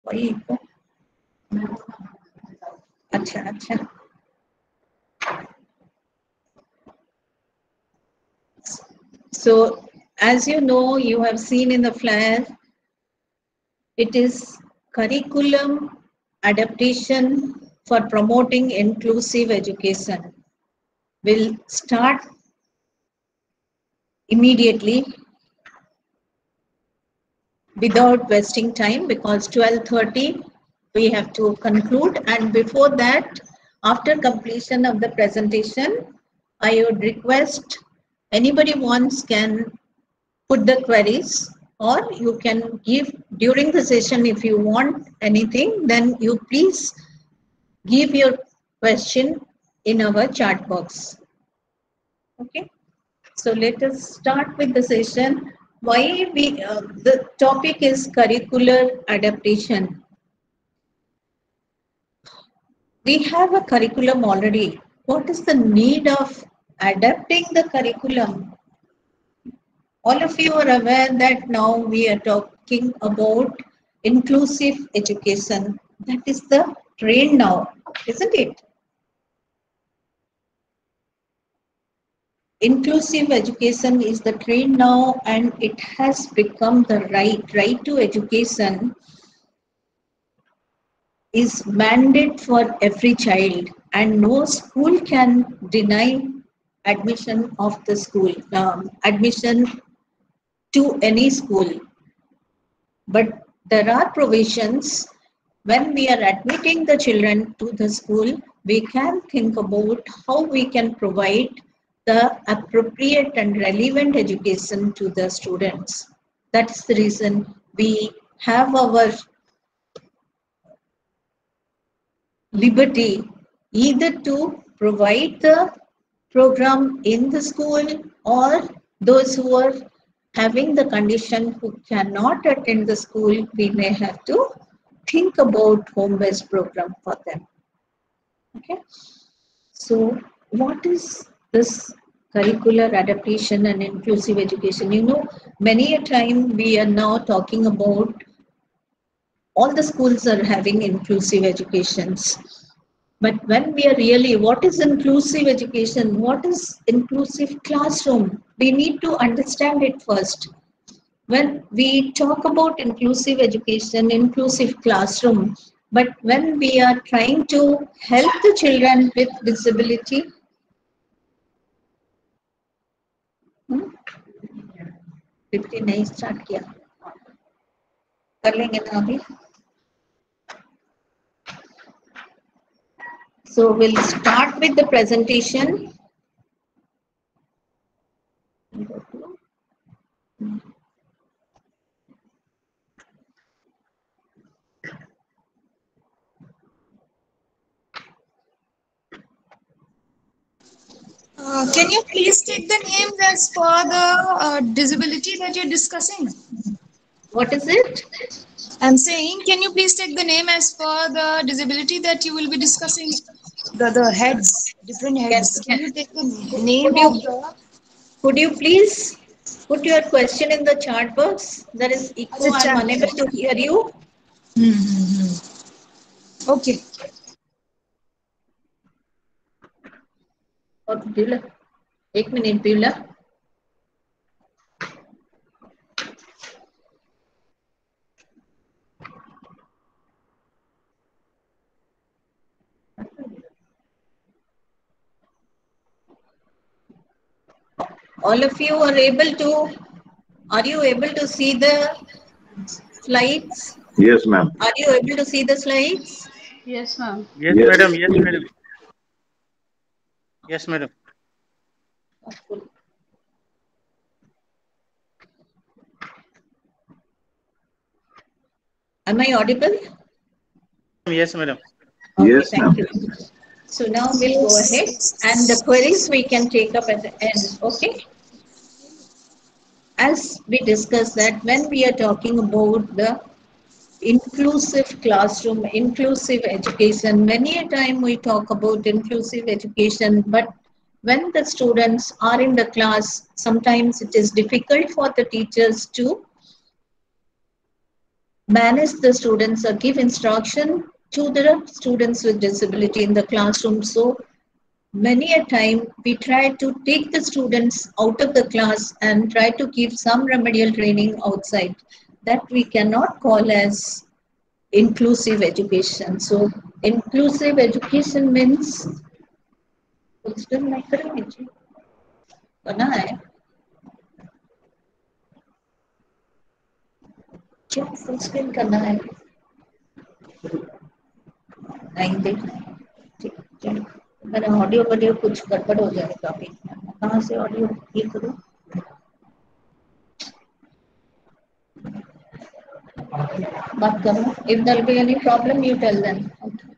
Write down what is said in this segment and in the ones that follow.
वही तो। अच्छा अच्छा। So, as you know, you have seen in the flyer, it is curriculum adaptation for promoting inclusive education. Will start immediately without wasting time, because 12:30 we have to conclude, and before that, after completion of the presentation, I would request anybody wants can put the queries, or you can give during the session. If you want anything, then you please give your question in our chat box. Okay, so let us start with the session. Why the topic is curricular adaptation. We have a curriculum already. What is the need of adapting the curriculum? All of you are aware that now we are talking about inclusive education. That is the trend now, isn't it? Inclusive education is the trend now, and it has become the right to education is mandate for every child, and no school can deny admission of the school, admission to any school. But there are provisions when we are admitting the children to the school. We can think about how we can provide the appropriate and relevant education to the students. That's the reason we have our liberty either to provide the program in the school, or those who are having the condition who cannot attend the school, we may have to think about home-based program for them. Okay. So what is this curricular adaptation and inclusive education? You know, many a time we are now talking about all the schools are having inclusive educations. But when we are really, what is inclusive education? What is inclusive classroom? We need to understand it first. When we talk about inclusive education, inclusive classroom, but when we are trying to help the children with disability, PPT नहीं start किया, कर लेंगे ना अभी. So we'll start with the presentation. Can you please take the names as per the disability that you're discussing? What is it? I'm saying, can you please take the name as per the disability that you will be discussing? The heads, different heads. Can you take the name of the... Could you please put your question in the chat box? There is echo. I'm unable to hear you. Okay. और बिला, एक minute बिला. All of you are able you able to see the slides? Yes, ma'am. Are you able to see the slides? Yes, ma'am. Yes, madam. Yes, madam. Yes, madam. Am I audible? Yes, madam. Okay, Yes, thank ma'am. you. So now we'll go ahead, and the queries we can take up at the end. Okay. As we discussed that when we are talking about the inclusive classroom, inclusive education, many a time we talk about inclusive education, but when the students are in the class, sometimes it is difficult for the teachers to manage the students or give instruction to the students with disability in the classroom. So many a time we try to take the students out of the class and try to give some remedial training outside. That we cannot call as inclusive education. So inclusive education means करना है क्या full screen करना है नहीं देखना है ठीक चलो मेरा ऑडियो वीडियो कुछ गड़बड़ हो जाएगा अभी कहाँ से ऑडियो ये करूँ बात करो if there will be any problem you tell them okay.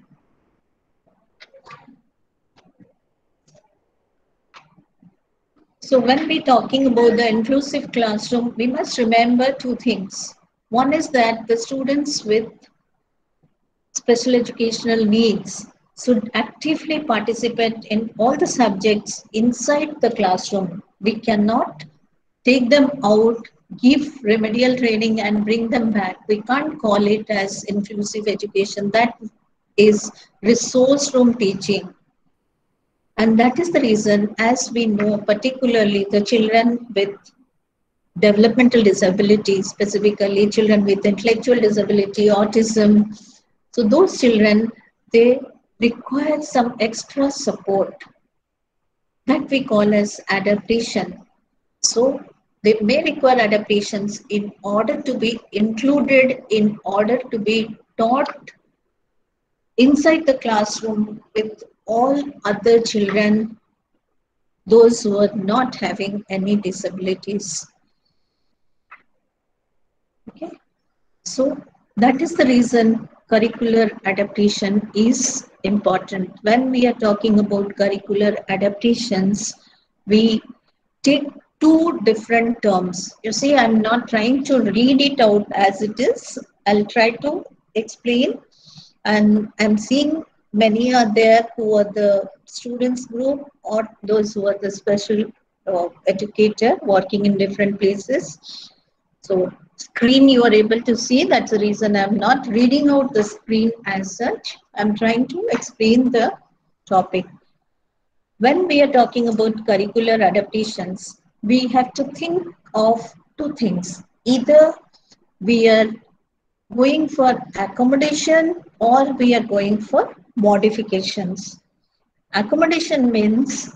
So when we talking about the inclusive classroom, we must remember two things. One is that the students with special educational needs should actively participate in all the subjects inside the classroom. We cannot take them out, give remedial training and bring them back. We can't call it as inclusive education. That is resource room teaching. And that is the reason, as we know, particularly the children with developmental disability, specifically children with intellectual disability, autism. So those children, they require some extra support that we call as adaptation. So they may require adaptations in order to be included, in order to be taught inside the classroom with all other children, those who are not having any disabilities. Okay, so that is the reason curricular adaptation is important. When we are talking about curricular adaptations, we take two different terms. You see, I'm not trying to read it out as it is. I'll try to explain. And I'm seeing many are there who are the students group or those who are the special educator working in different places. So screen you are able to see. That's the reason I'm not reading out the screen as such. I'm trying to explain the topic. When we are talking about curricular adaptations, we have to think of two things. Either we are going for accommodation or we are going for modifications. Accommodation means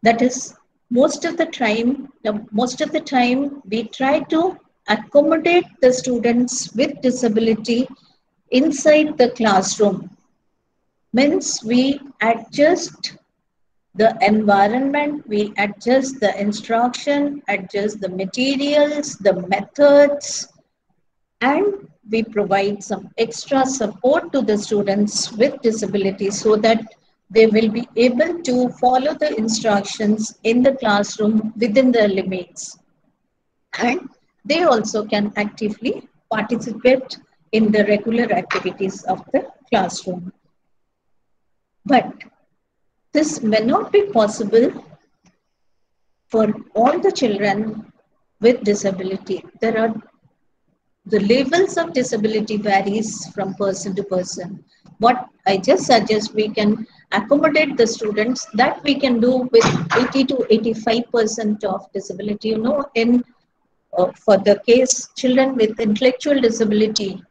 that is most of the time we try to accommodate the students with disability inside the classroom. Means we adjust the environment, we adjust the instruction, adjust the materials, the methods, and we provide some extra support to the students with disabilities so that they will be able to follow the instructions in the classroom within their limits. And they also can actively participate in the regular activities of the classroom. But this may not be possible for all the children with disability. The levels of disability varies from person to person. What I just suggest, we can accommodate the students that we can do with 80 to 85% of disability. You know, in for the case children with intellectual disability,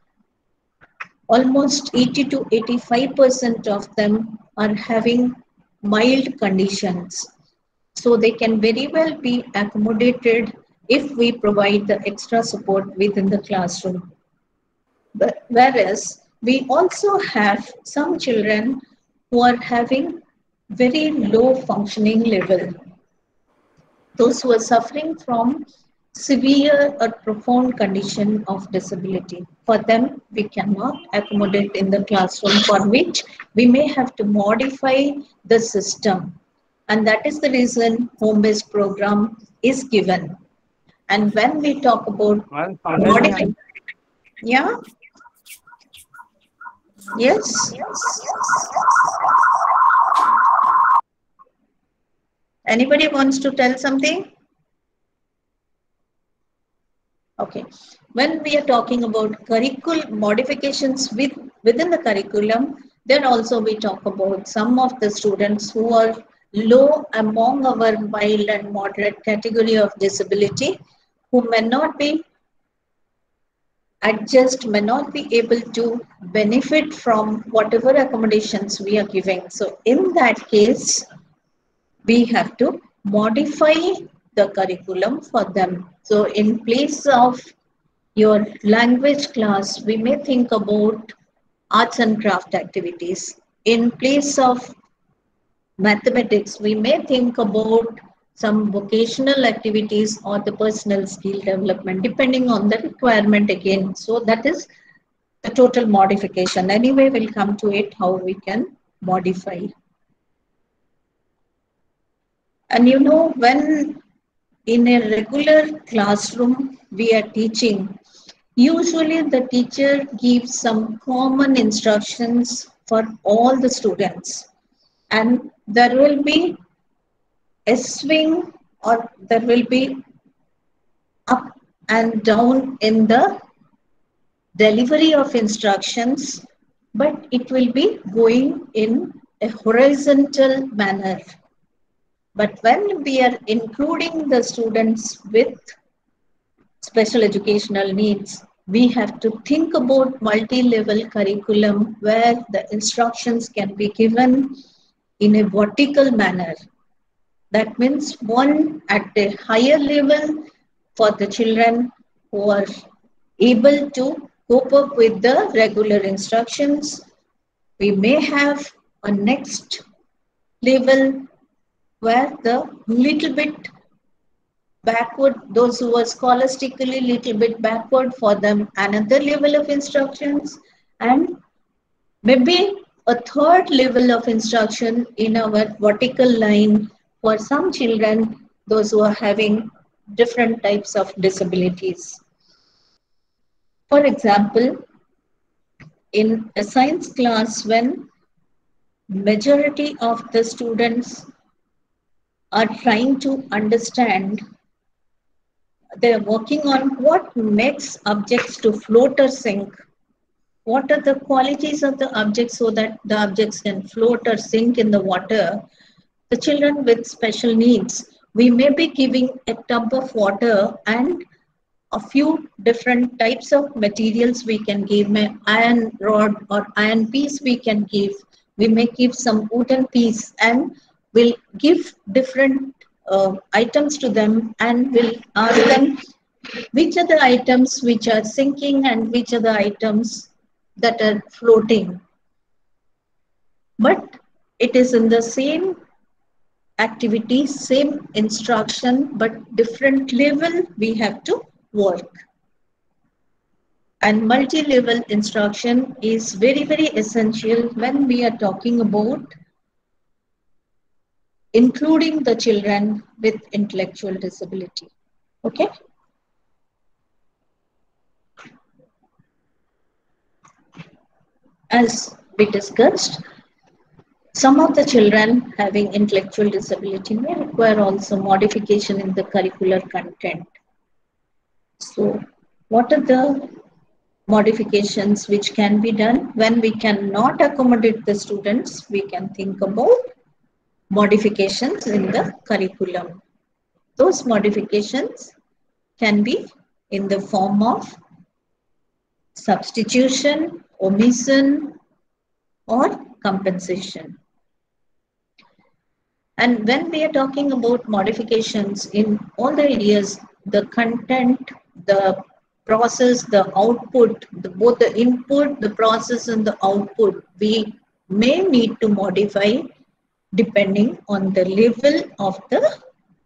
almost 80 to 85% of them are having mild conditions. So they can very well be accommodated if we provide the extra support within the classroom. But whereas we also have some children who are having very low functioning level. Those who are suffering from severe or profound condition of disability. For them, we cannot accommodate in the classroom, for which we may have to modify the system. And that is the reason home-based program is given. And when we talk about modifying, yeah, yes. Anybody wants to tell something? Okay. when we are talking about curriculum modifications within the curriculum, then also we talk about some of the students who are low among our mild and moderate category of disability, who may not be adjust, may not be able to benefit from whatever accommodations we are giving. So in that case, we have to modify the curriculum for them. So in place of your language class, we may think about arts and craft activities. In place of mathematics, we may think about some vocational activities or the personal skill development, depending on the requirement again. So that is the total modification. Anyway, we'll come to it, how we can modify. And you know, when in a regular classroom we are teaching, usually the teacher gives some common instructions for all the students, and there will be a swing or there will be up and down in the delivery of instructions, but it will be going in a horizontal manner. But when we are including the students with special educational needs, we have to think about multi-level curriculum where the instructions can be given in a vertical manner. That means one at a higher level for the children who are able to cope up with the regular instructions. We may have a next level where the little bit backward, those who are scholastically little bit backward, for them another level of instructions, and maybe a third level of instruction in our vertical line for some children, those who are having different types of disabilities. For example, in a science class, when majority of the students are trying to understand, they're working on what makes objects to float or sink. What are the qualities of the objects so that the objects can float or sink in the water? The children with special needs, we may be giving a tub of water and a few different types of materials we can give, an iron rod or iron piece we can give. We may give some wooden piece, and we'll give different items to them, and we'll ask them which are the items which are sinking and which are the items that are floating. But it is in the same activity, same instruction, but different level we have to work. And multi-level instruction is very, very essential when we are talking about including the children with intellectual disability. Okay? As we discussed, some of the children having intellectual disability may require also modification in the curricular content. So, what are the modifications which can be done when we cannot accommodate the students? We can think about modifications in the curriculum. Those modifications can be in the form of substitution, omission, or compensation. And when we are talking about modifications in all the areas, the content, the process, the output, both the input, the process, and the output, we may need to modify depending on the level of the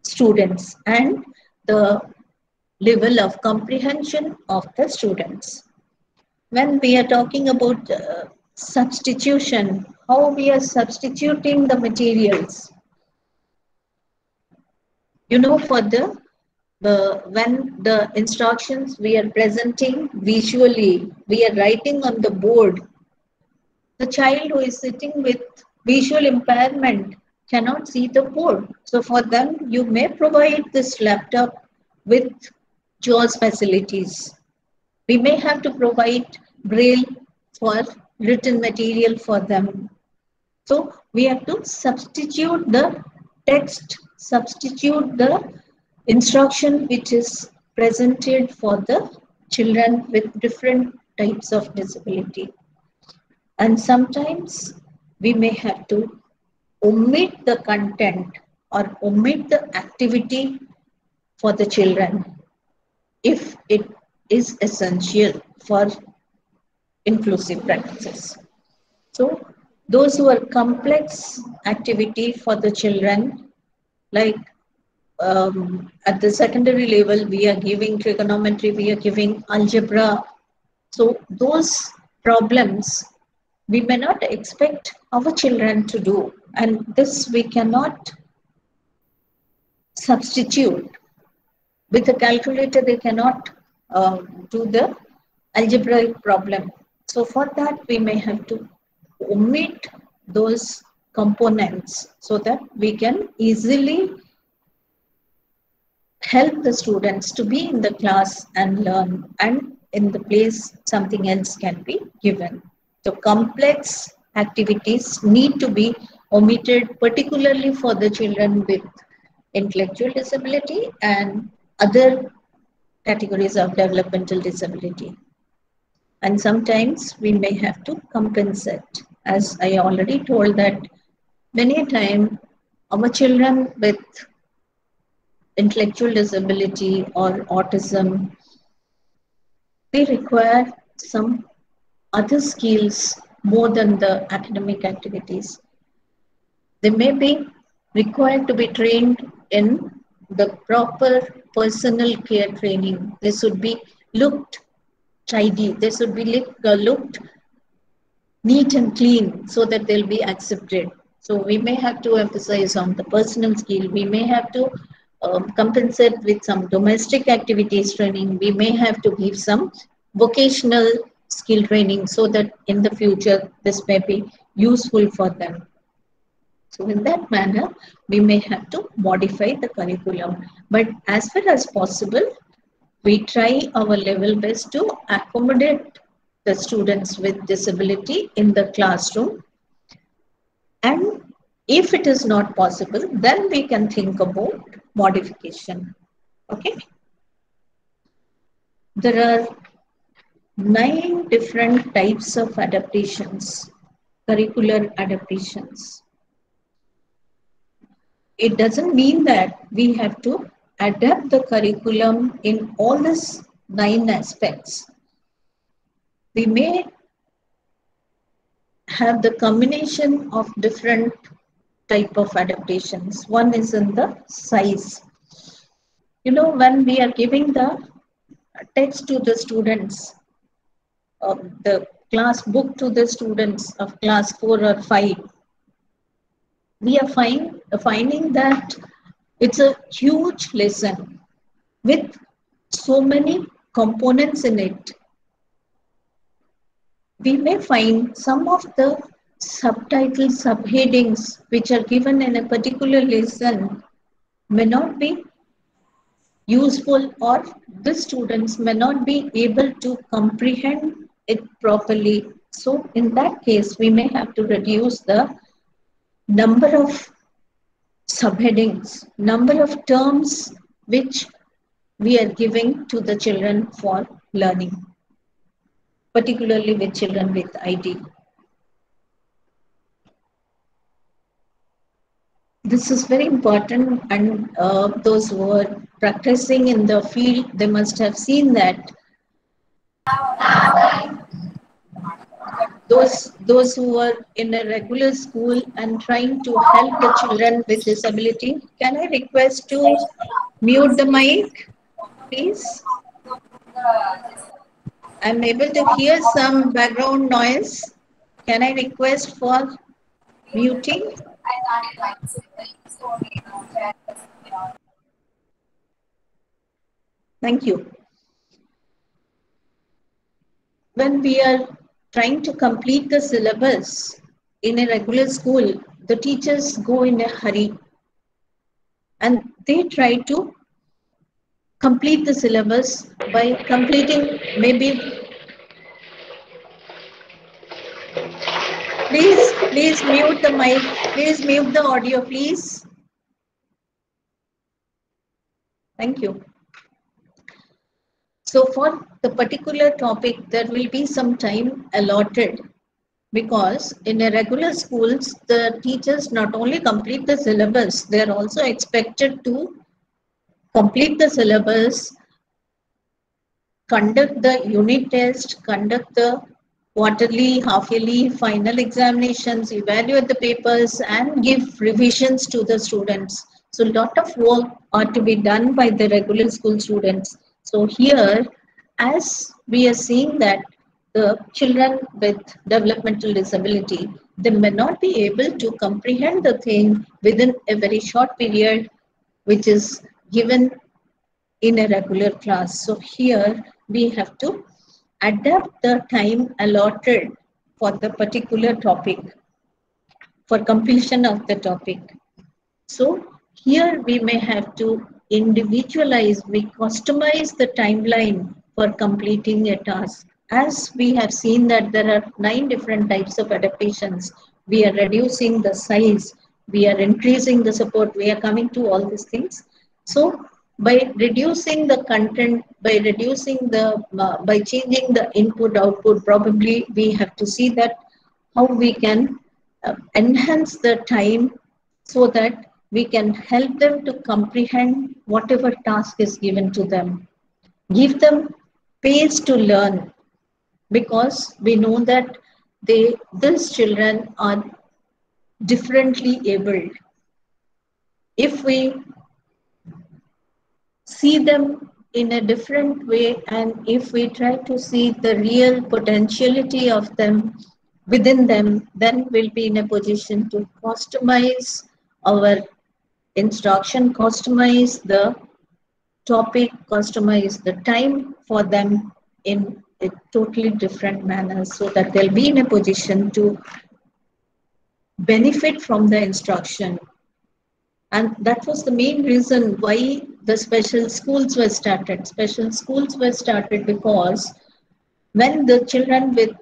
students and the level of comprehension of the students. When we are talking about substitution, how we are substituting the materials. You know, for when the instructions we are presenting visually, we are writing on the board, the child who is sitting with visual impairment cannot see the board. So for them, you may provide this laptop with JAWS facilities. We may have to provide braille for written material for them. So we have to substitute the text, substitute the instruction which is presented for the children with different types of disability. And sometimes we may have to omit the content or omit the activity for the children if it is essential for inclusive practices. So those who are complex activity for the children, like at the secondary level, we are giving trigonometry, we are giving algebra. So those problems we may not expect our children to do, and this we cannot substitute. With a calculator, they cannot do the algebraic problem. So for that, we may have to omit those components so that we can easily help the students to be in the class and learn, and in the place something else can be given. So complex activities need to be omitted, particularly for the children with intellectual disability and other categories of developmental disability. And sometimes we may have to compensate. As I already told that many a time our children with intellectual disability or autism, they require some other skills more than the academic activities. They may be required to be trained in the proper personal care training. They should be looked tidy. They should be looked neat and clean so that they'll be accepted. So we may have to emphasize on the personal skill. We may have to compensate with some domestic activities training. We may have to give some vocational skill training so that in the future this may be useful for them. So in that manner, we may have to modify the curriculum. But as far as possible, we try our level best to accommodate the students with disability in the classroom. And if it is not possible, then we can think about modification. Okay. There are 9 different types of adaptations, curricular adaptations. It doesn't mean that we have to adapt the curriculum in all these 9 aspects. We may have the combination of different type of adaptations. One is in the size. You know, when we are giving the text to the students, the class book to the students of class 4 or 5, we are finding that it's a huge lesson with so many components in it. We may find some of the subtitles, subheadings which are given in a particular lesson may not be useful, or the students may not be able to comprehend it properly. So in that case, we may have to reduce the number of subheadings, number of terms which we are giving to the children for learning, particularly with children with ID. This is very important, and those who are practicing in the field, they must have seen that those who are in a regular school and trying to help the children with disability, can I request to mute the mic, please? I'm able to hear some background noise. Can I request for muting? Thank you. When we are trying to complete the syllabus in a regular school, the teachers go in a hurry and they try to complete the syllabus by completing maybe. Please mute the mic. Please mute the audio, please. Thank you. So for the particular topic, there will be some time allotted, because in a regular schools, the teachers not only complete the syllabus, they are also expected to complete the syllabus, conduct the unit test, conduct the quarterly, half-yearly, final examinations, evaluate the papers, and give revisions to the students. So a lot of work are to be done by the regular school students. So here, as we are seeing that the children with developmental disability, they may not be able to comprehend the thing within a very short period, which is given in a regular class. So here we have to adapt the time allotted for the particular topic, for completion of the topic. So here we may have to individualize, we customize the timeline for completing a task. As we have seen that there are 9 different types of adaptations, we are reducing the size, we are increasing the support, we are coming to all these things. So by reducing the content, by reducing the, by changing the input output, probably we have to see that how we can enhance the time so that we can help them to comprehend whatever task is given to them. Give them space to learn, because we know that these children are differently abled. If we see them in a different way, and if we try to see the real potentiality of them within them, then we'll be in a position to customize our instruction, customize the topic, customize the time for them in a totally different manner, so that they'll be in a position to benefit from the instruction. And that was the main reason why the special schools were started. Special schools were started because when the children with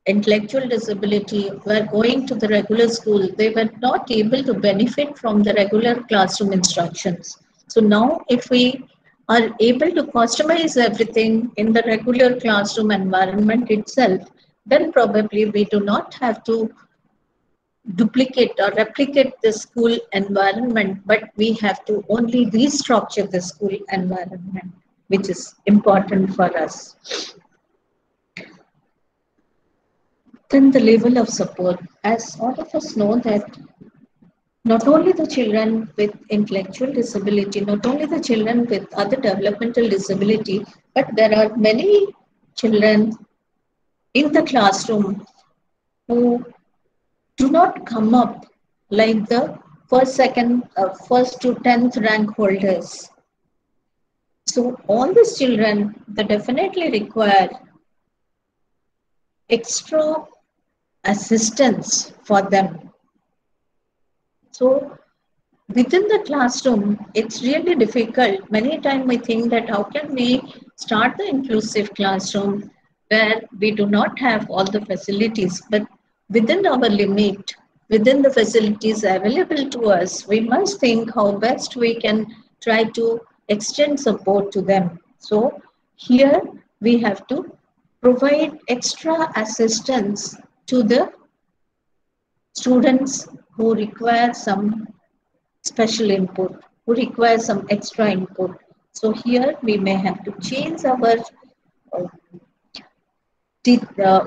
intellectual disability were going to the regular school, they were not able to benefit from the regular classroom instructions. So now if we are able to customize everything in the regular classroom environment itself, then probably we do not have to duplicate or replicate the school environment, but we have to only restructure the school environment, which is important for us. Then the level of support. As all of us know that not only the children with intellectual disability, not only the children with other developmental disability, but there are many children in the classroom who do not come up like the first to 10th rank holders. So all these children, they definitely require extra assistance for them. So within the classroom, it's really difficult. Many times we think that how can we start the inclusive classroom where we do not have all the facilities, but within our limit, within the facilities available to us, we must think how best we can try to extend support to them. So here we have to provide extra assistance to the students who require some special input, who require some extra input. So here we may have to change our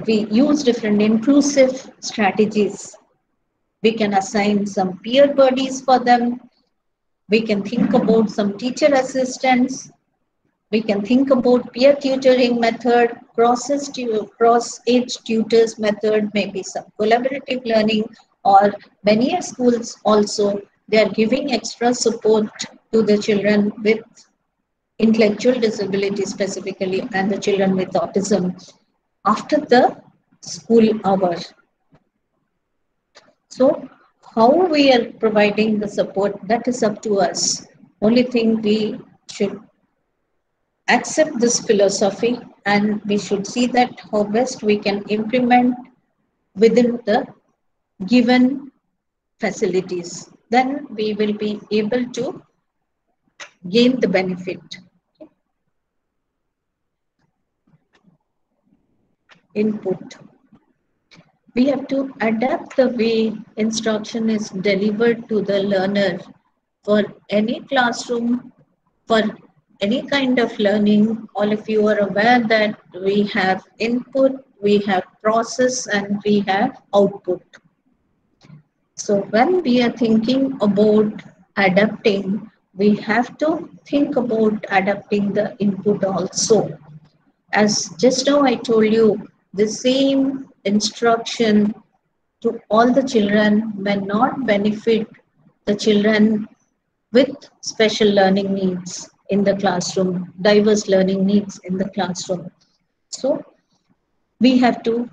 we use different inclusive strategies. We can assign some peer buddies for them. We can think about some teacher assistants. We can think about peer tutoring method, cross-age tutors method, maybe some collaborative learning, or many schools also, they are giving extra support to the children with intellectual disability specifically and the children with autism after the school hour. So how we are providing the support, that is up to us. Only thing we should accept this philosophy, and we should see that how best we can implement within the given facilities. Then we will be able to gain the benefit. Input. We have to adapt the way instruction is delivered to the learner for any classroom, for any kind of learning. All of you are aware that we have input, we have process, and we have output. So when we are thinking about adapting, we have to think about adapting the input also. As just now I told you, the same instruction to all the children may not benefit the children with special learning needs in the classroom, diverse learning needs in the classroom. So we have to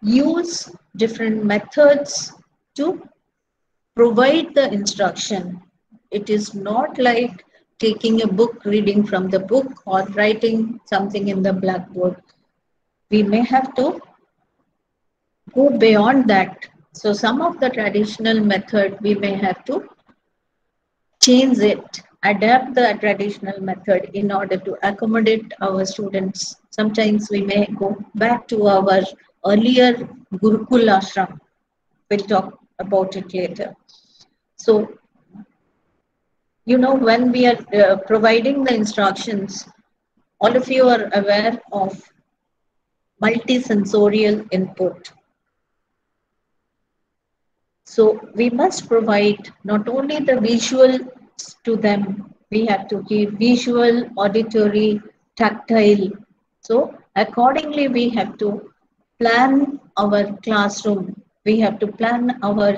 use different methods to provide the instruction. It is not like taking a book, reading from the book, or writing something in the blackboard. We may have to go beyond that. So some of the traditional method we may have to change it, adapt the traditional method in order to accommodate our students. Sometimes we may go back to our earlier Gurukul ashram. We'll talk about it later. So, you know, when we are providing the instructions, all of you are aware of multisensorial input. So we must provide not only the visual to them, we have to give visual, auditory, tactile. So accordingly, we have to plan our classroom. We have to plan our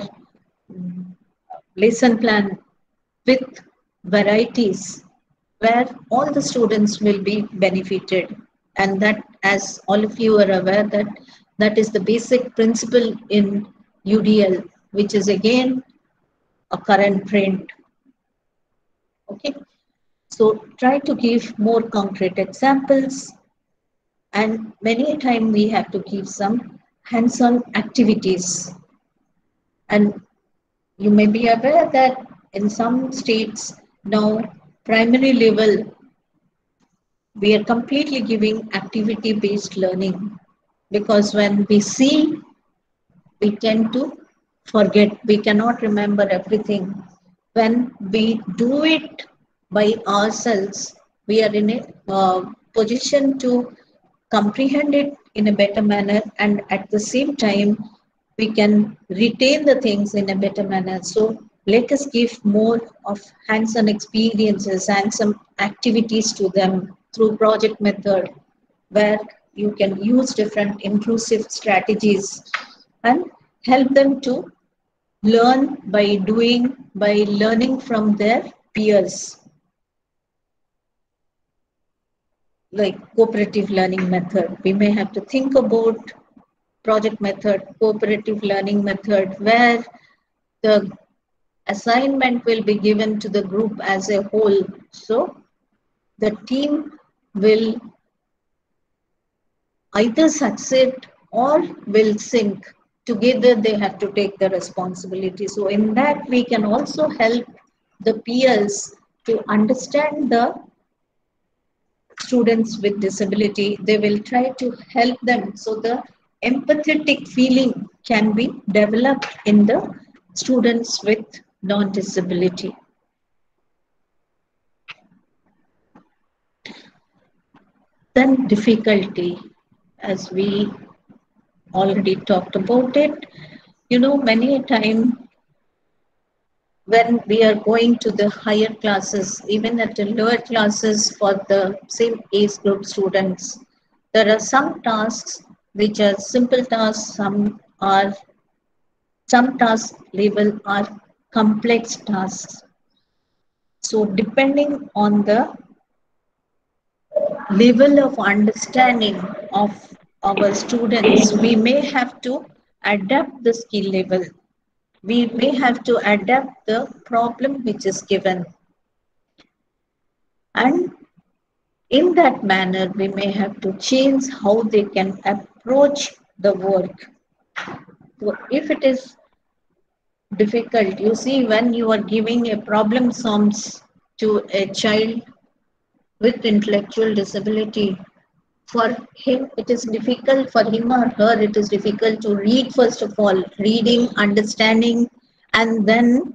lesson plan with varieties where all the students will be benefited. And that, as all of you are aware, that that is the basic principle in UDL, which is again a current trend. Okay, so try to give more concrete examples, and many a time we have to give some hands-on activities. And you may be aware that in some states now, primary level, we are completely giving activity-based learning, because when we see, we tend to forget. We cannot remember everything. When we do it by ourselves, we are in a position to comprehend it in a better manner, and at the same time, we can retain the things in a better manner. So let us give more of hands-on experiences and some activities to them through project method, where you can use different inclusive strategies and help them to learn by doing, by learning from their peers, like cooperative learning method. We may have to think about project method, cooperative learning method, where the assignment will be given to the group as a whole. So the team will either succeed or will sink. Together they have to take the responsibility. So in that we can also help the peers to understand the students with disability. They will try to help them, so the empathetic feeling can be developed in the students with non-disability. Then difficulty, as we already talked about it. You know, many a time when we are going to the higher classes, even at the lower classes for the same age group students, there are some tasks which are simple tasks, some tasks level are complex tasks. So depending on the level of understanding of our students, we may have to adapt the skill level. We may have to adapt the problem which is given. And In that manner, we may have to change how they can approach the work. So if it is difficult, you see, when you are giving a problem sums to a child with intellectual disability, for him it is difficult, for him or her it is difficult to read, first of all, reading, understanding, and then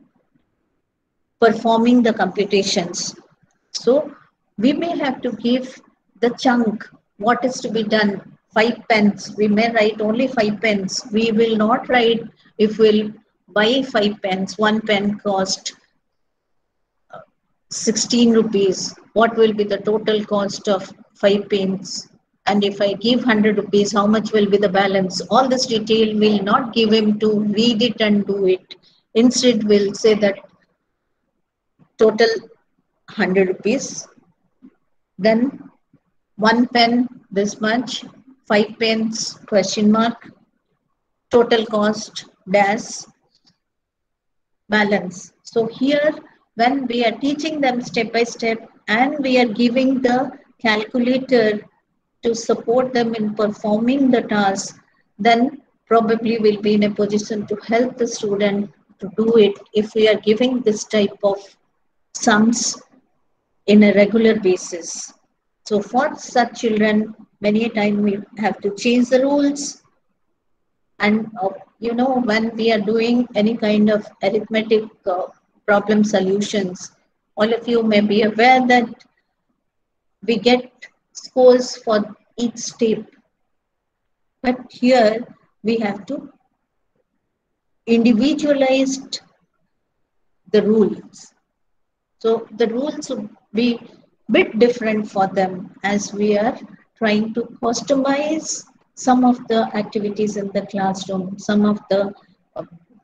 performing the computations. So we may have to give the chunk, what is to be done, 5 pence. We may write only 5 pence. We will not write if we'll buy 5 pence, 1 pen cost 16 rupees. What will be the total cost of 5 pence? And if I give 100 rupees, how much will be the balance? All this detail will not give him to read it and do it. Instead, we'll say that total 100 rupees, then 1 pen this much, 5 pence question mark, total cost dash, balance. So here, when we are teaching them step by step and we are giving the calculator to support them in performing the task, then probably we'll be in a position to help the student to do it if we are giving this type of sums in a regular basis. So for such children, many a time we have to change the rules. And when we are doing any kind of arithmetic problem solutions, all of you may be aware that we get scores for each step. But here we have to individualize the rules. So the rules would be bit different for them as we are trying to customize some of the activities in the classroom, some of the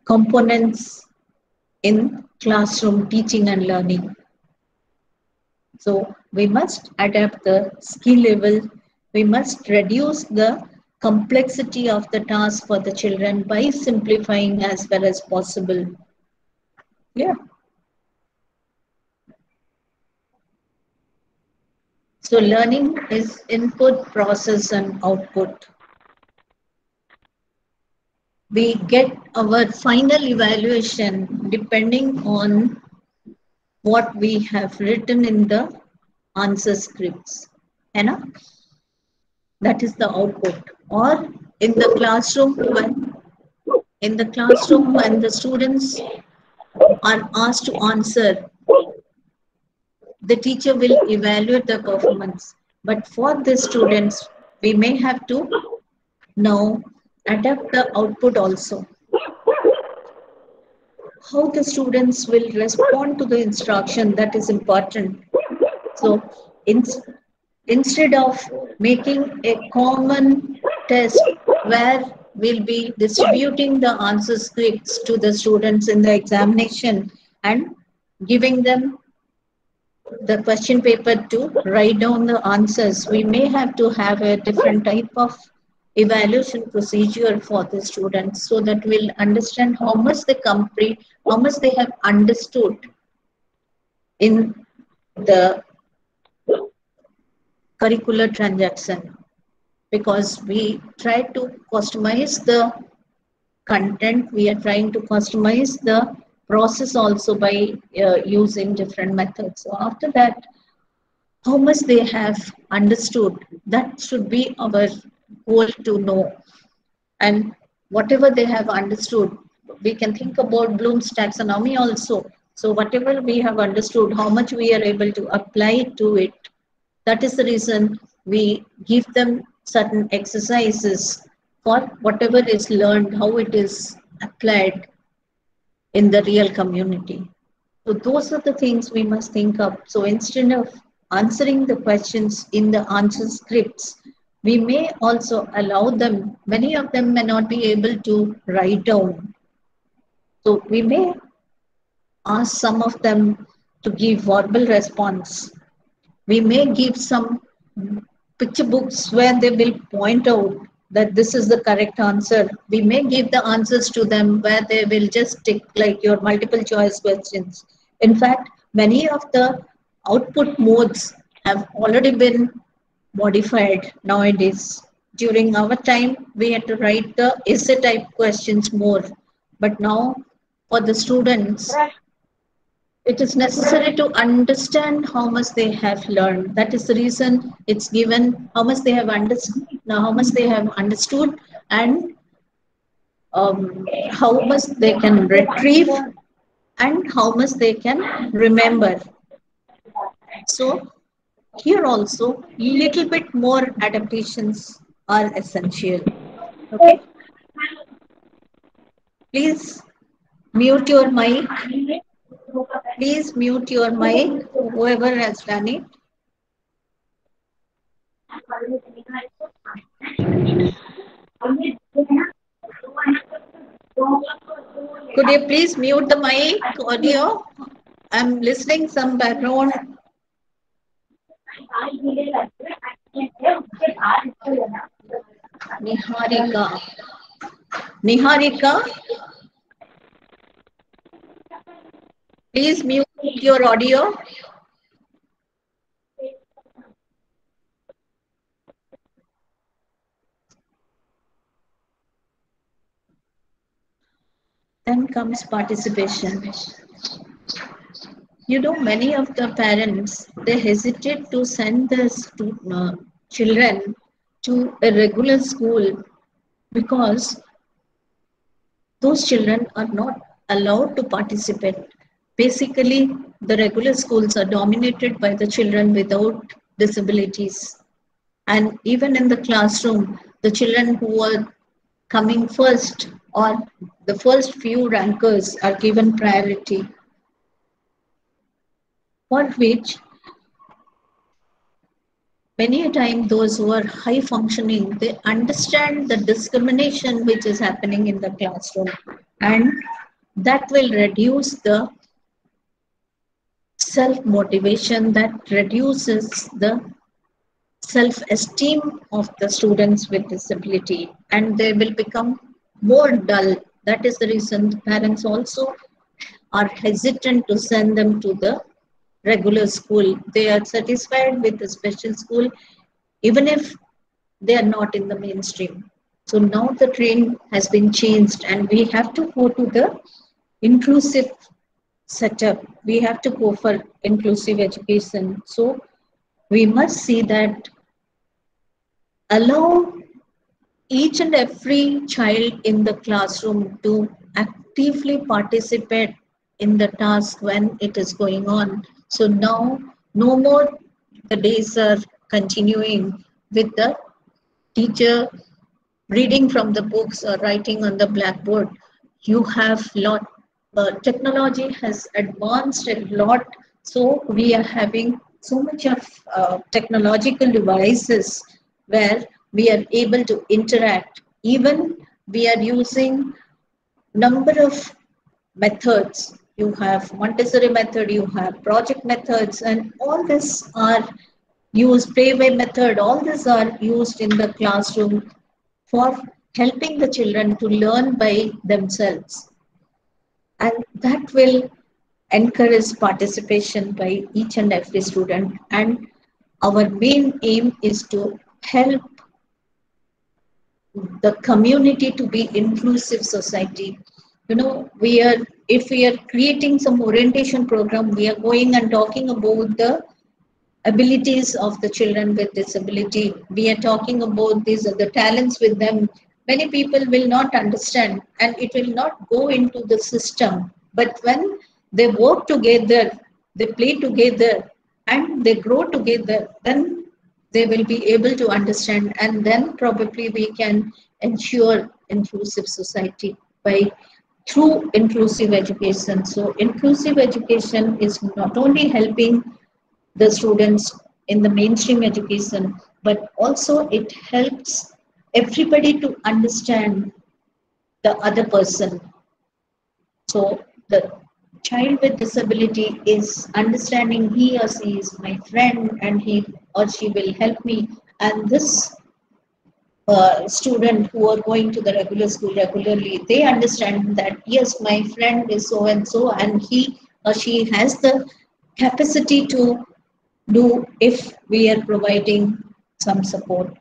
components in classroom teaching and learning. So we must adapt the skill level. We must reduce the complexity of the task for the children by simplifying as far as possible. Yeah. So learning is input, process, and output. We get our final evaluation depending on what we have written in the answer scripts. That is the output. Or in the classroom, when the students are asked to answer, the teacher will evaluate the performance. But for the students, we may have to now adapt the output also. How the students will respond to the instruction, that is important. So instead of making a common test where we'll be distributing the answer scripts to the students in the examination and giving them the question paper to write down the answers, we may have to have a different type of evaluation procedure for the students so that we'll understand how much they complete, how much they have understood in the curricular transaction. Because we try to customize the content, we are trying to customize the process also by using different methods. So after that, how much they have understood, that should be our goal to know. And whatever they have understood, we can think about Bloom's taxonomy also. So whatever we have understood, how much we are able to apply to it. That is the reason we give them certain exercises for whatever is learned, how it is applied in the real community. So those are the things we must think of. So instead of answering the questions in the answer scripts, we may also allow them, many of them may not be able to write down. So we may ask some of them to give verbal response. We may give some picture books where they will point out that this is the correct answer. We may give the answers to them where they will just tick like your multiple choice questions. In fact, many of the output modes have already been modified nowadays. During our time, we had to write the essay type questions more. But now, for the students, it is necessary to understand how much they have learned. That is the reason it's given how much they have understood, how much they have understood, and how much they can retrieve, and how much they can remember. So here also, little bit more adaptations are essential. Okay, please mute your mic. Please mute your mic. Whoever has done it. Could you please mute the mic audio? I'm listening some background. Niharika. Niharika, please mute your audio. Then comes participation. You know, many of the parents, they hesitate to send their children to a regular school because those children are not allowed to participate. Basically, the regular schools are dominated by the children without disabilities. And even in the classroom, the children who are coming first or the first few rankers are given priority, for which many a time those who are high functioning, they understand the discrimination which is happening in the classroom, and that will reduce the self motivation, that reduces the self esteem of the students with disability, and they will become more dull. That is the reason parents also are hesitant to send them to the regular school. They are satisfied with the special school, even if they are not in the mainstream. So now the train has been changed, and we have to go to the inclusive setup. We have to go for inclusive education. So we must see that allow each and every child in the classroom to actively participate in the task when it is going on. So now, no more the days are continuing with the teacher reading from the books or writing on the blackboard. You have lot, technology has advanced a lot, so we are having so much of technological devices where we are able to interact. Even we are using number of methods. You have Montessori method, you have project methods, and all this are used, Playway method, all these are used in the classroom for helping the children to learn by themselves. And that will encourage participation by each and every student. And our main aim is to help the community to be inclusive society. You know, if we are creating some orientation program, we are going and talking about the abilities of the children with disability. We are talking about these are the talents with them. Many people will not understand, and it will not go into the system. But when they work together, they play together, and they grow together, then they will be able to understand, and then probably we can ensure inclusive society by through inclusive education. So inclusive education is not only helping the students in the mainstream education, but also it helps everybody to understand the other person. So the child with disability is understanding he or she is my friend, and he or she will help me. And this student who are going to the regular school regularly, they understand that yes, my friend is so and so, and he or she has the capacity to do if we are providing some support.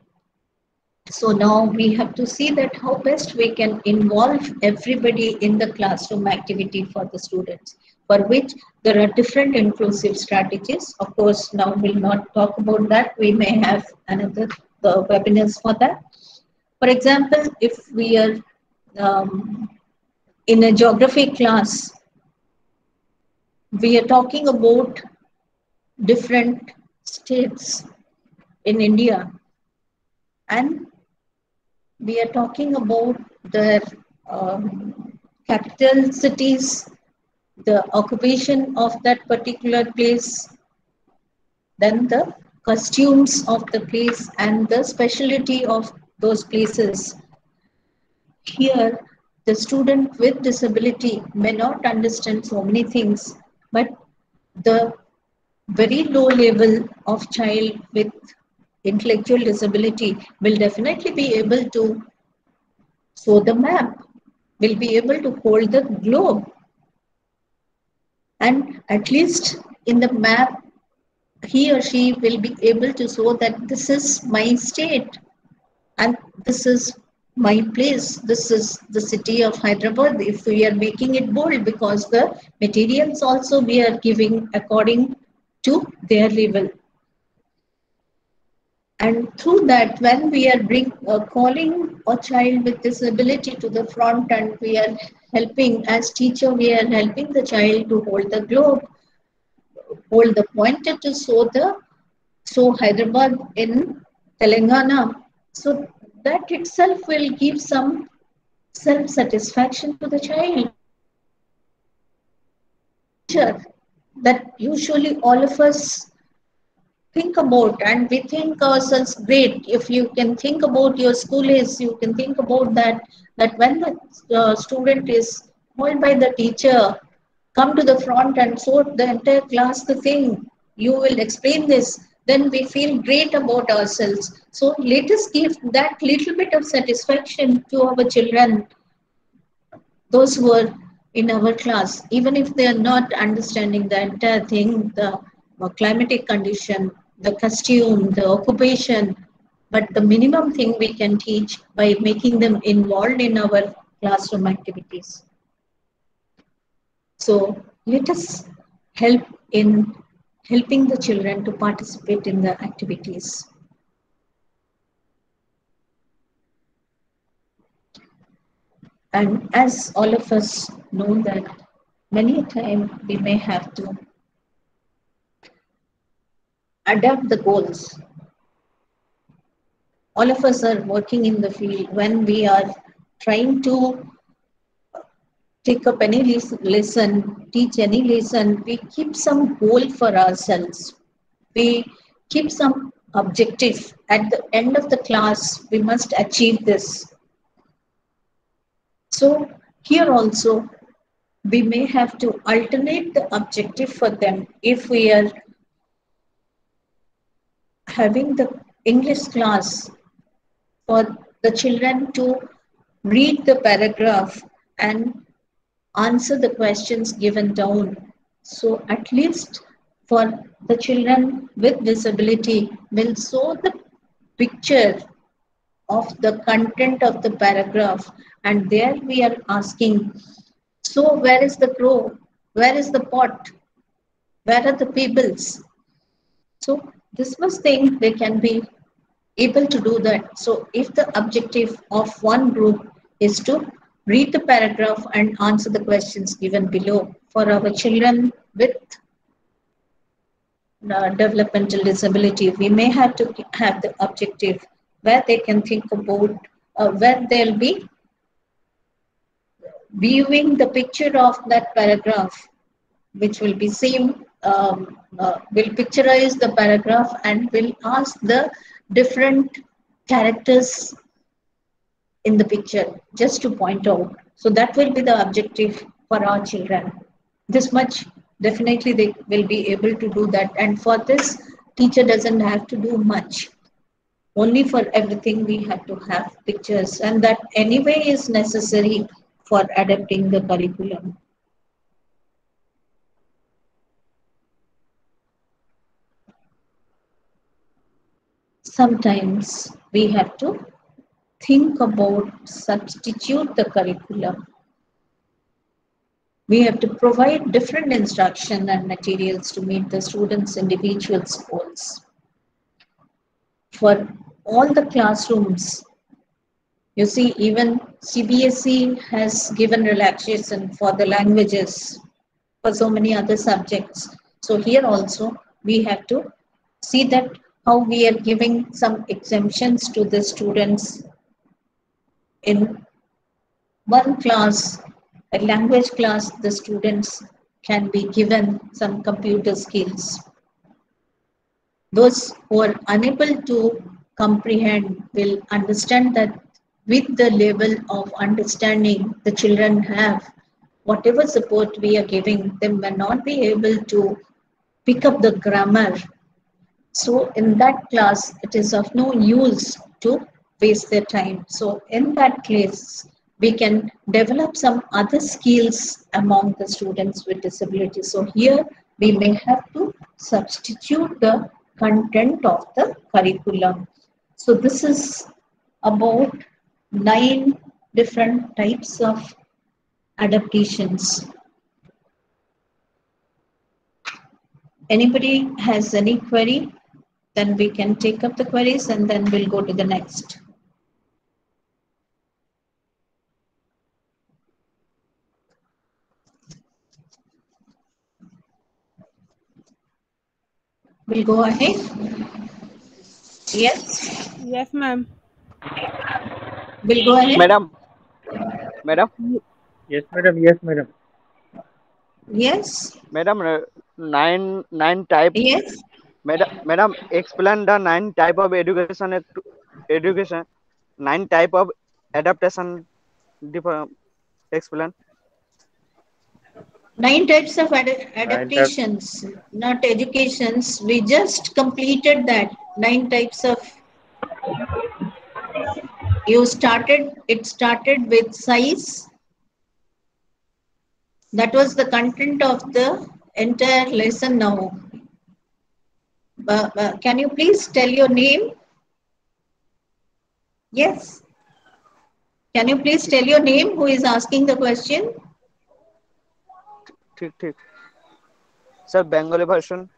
So now we have to see that how best we can involve everybody in the classroom activity for the students, for which there are different inclusive strategies. Of course, now we'll not talk about that. We may have another webinars for that. For example, if we are um, in a geography class, we are talking about different states in India, and we are talking about their capital cities, the occupation of that particular place, then the costumes of the place and the specialty of those places. Here, the student with disability may not understand so many things, but the very low level of child with intellectual disability will definitely be able to show the map, will be able to hold the globe, and at least in the map he or she will be able to show that this is my state and this is my place, this is the city of Hyderabad, if we are making it bold, because the materials also we are giving according to their level. And through that, when we are calling a child with disability to the front, and we are helping, as teacher, we are helping the child to hold the globe, hold the pointer to show Hyderabad in Telangana. So that itself will give some self-satisfaction to the child. That usually all of us think about, and we think ourselves great. If you can think about your school is, you can think about that when the student is called by the teacher, come to the front and show the entire class the thing, you will explain this, then we feel great about ourselves. So let us give that little bit of satisfaction to our children, those who are in our class, even if they are not understanding the entire thing, the climatic condition, the costume, the occupation, but the minimum thing we can teach by making them involved in our classroom activities. So let us help in helping the children to participate in the activities. And as all of us know that many a time we may have to adapt the goals. All of us are working in the field. When we are trying to take up any lesson, teach any lesson, we keep some goal for ourselves. We keep some objective. At the end of the class, we must achieve this. So here also, we may have to alternate the objective for them. If we are having the English class, for the children to read the paragraph and answer the questions given down. So at least for the children with disability will show the picture of the content of the paragraph, and there we are asking, so where is the crow? Where is the pot? Where are the pebbles? So this was thing they can be able to do that. So if the objective of one group is to read the paragraph and answer the questions given below, for our children with developmental disability, we may have to have the objective where they can think about, where they'll be viewing the picture of that paragraph, which will be seen, will picturize the paragraph and will ask the different characters in the picture just to point out. So that will be the objective for our children. This much definitely they will be able to do that. And for this, teacher doesn't have to do much. Only for everything we have to have pictures, and that anyway is necessary for adapting the curriculum. sometimes we have to think about substitute the curriculum. We have to provide different instruction and materials to meet the students' individual goals. For all the classrooms, you see, even CBSE has given relaxation for the languages, for so many other subjects. So here also, we have to see that how we are giving some exemptions to the students in one class, a language class, the students can be given some computer skills. Those who are unable to comprehend will understand that with the level of understanding the children have, whatever support we are giving, they may not be able to pick up the grammar. So in that class, it is of no use to waste their time. So in that case, we can develop some other skills among the students with disabilities. So here we may have to substitute the content of the curriculum. So this is about 9 different types of adaptations. Anybody has any query? Then we can take up the queries and then we'll go to the next. We'll go ahead. Yes. Yes, ma'am. We'll go ahead. Madam. Yes, madam. Yes, madam. Yes. Madam, nine type. Yes. Madam, explain the 9 type of education. 9 type of adaptation. Explain. 9 types of adaptations, not educations. We just completed that. 9 types of. It started with size. That was the content of the entire lesson now. Can you please tell your name? Yes. Can you please tell your name? Who is asking the question? ठीक. Sir, Bengali version.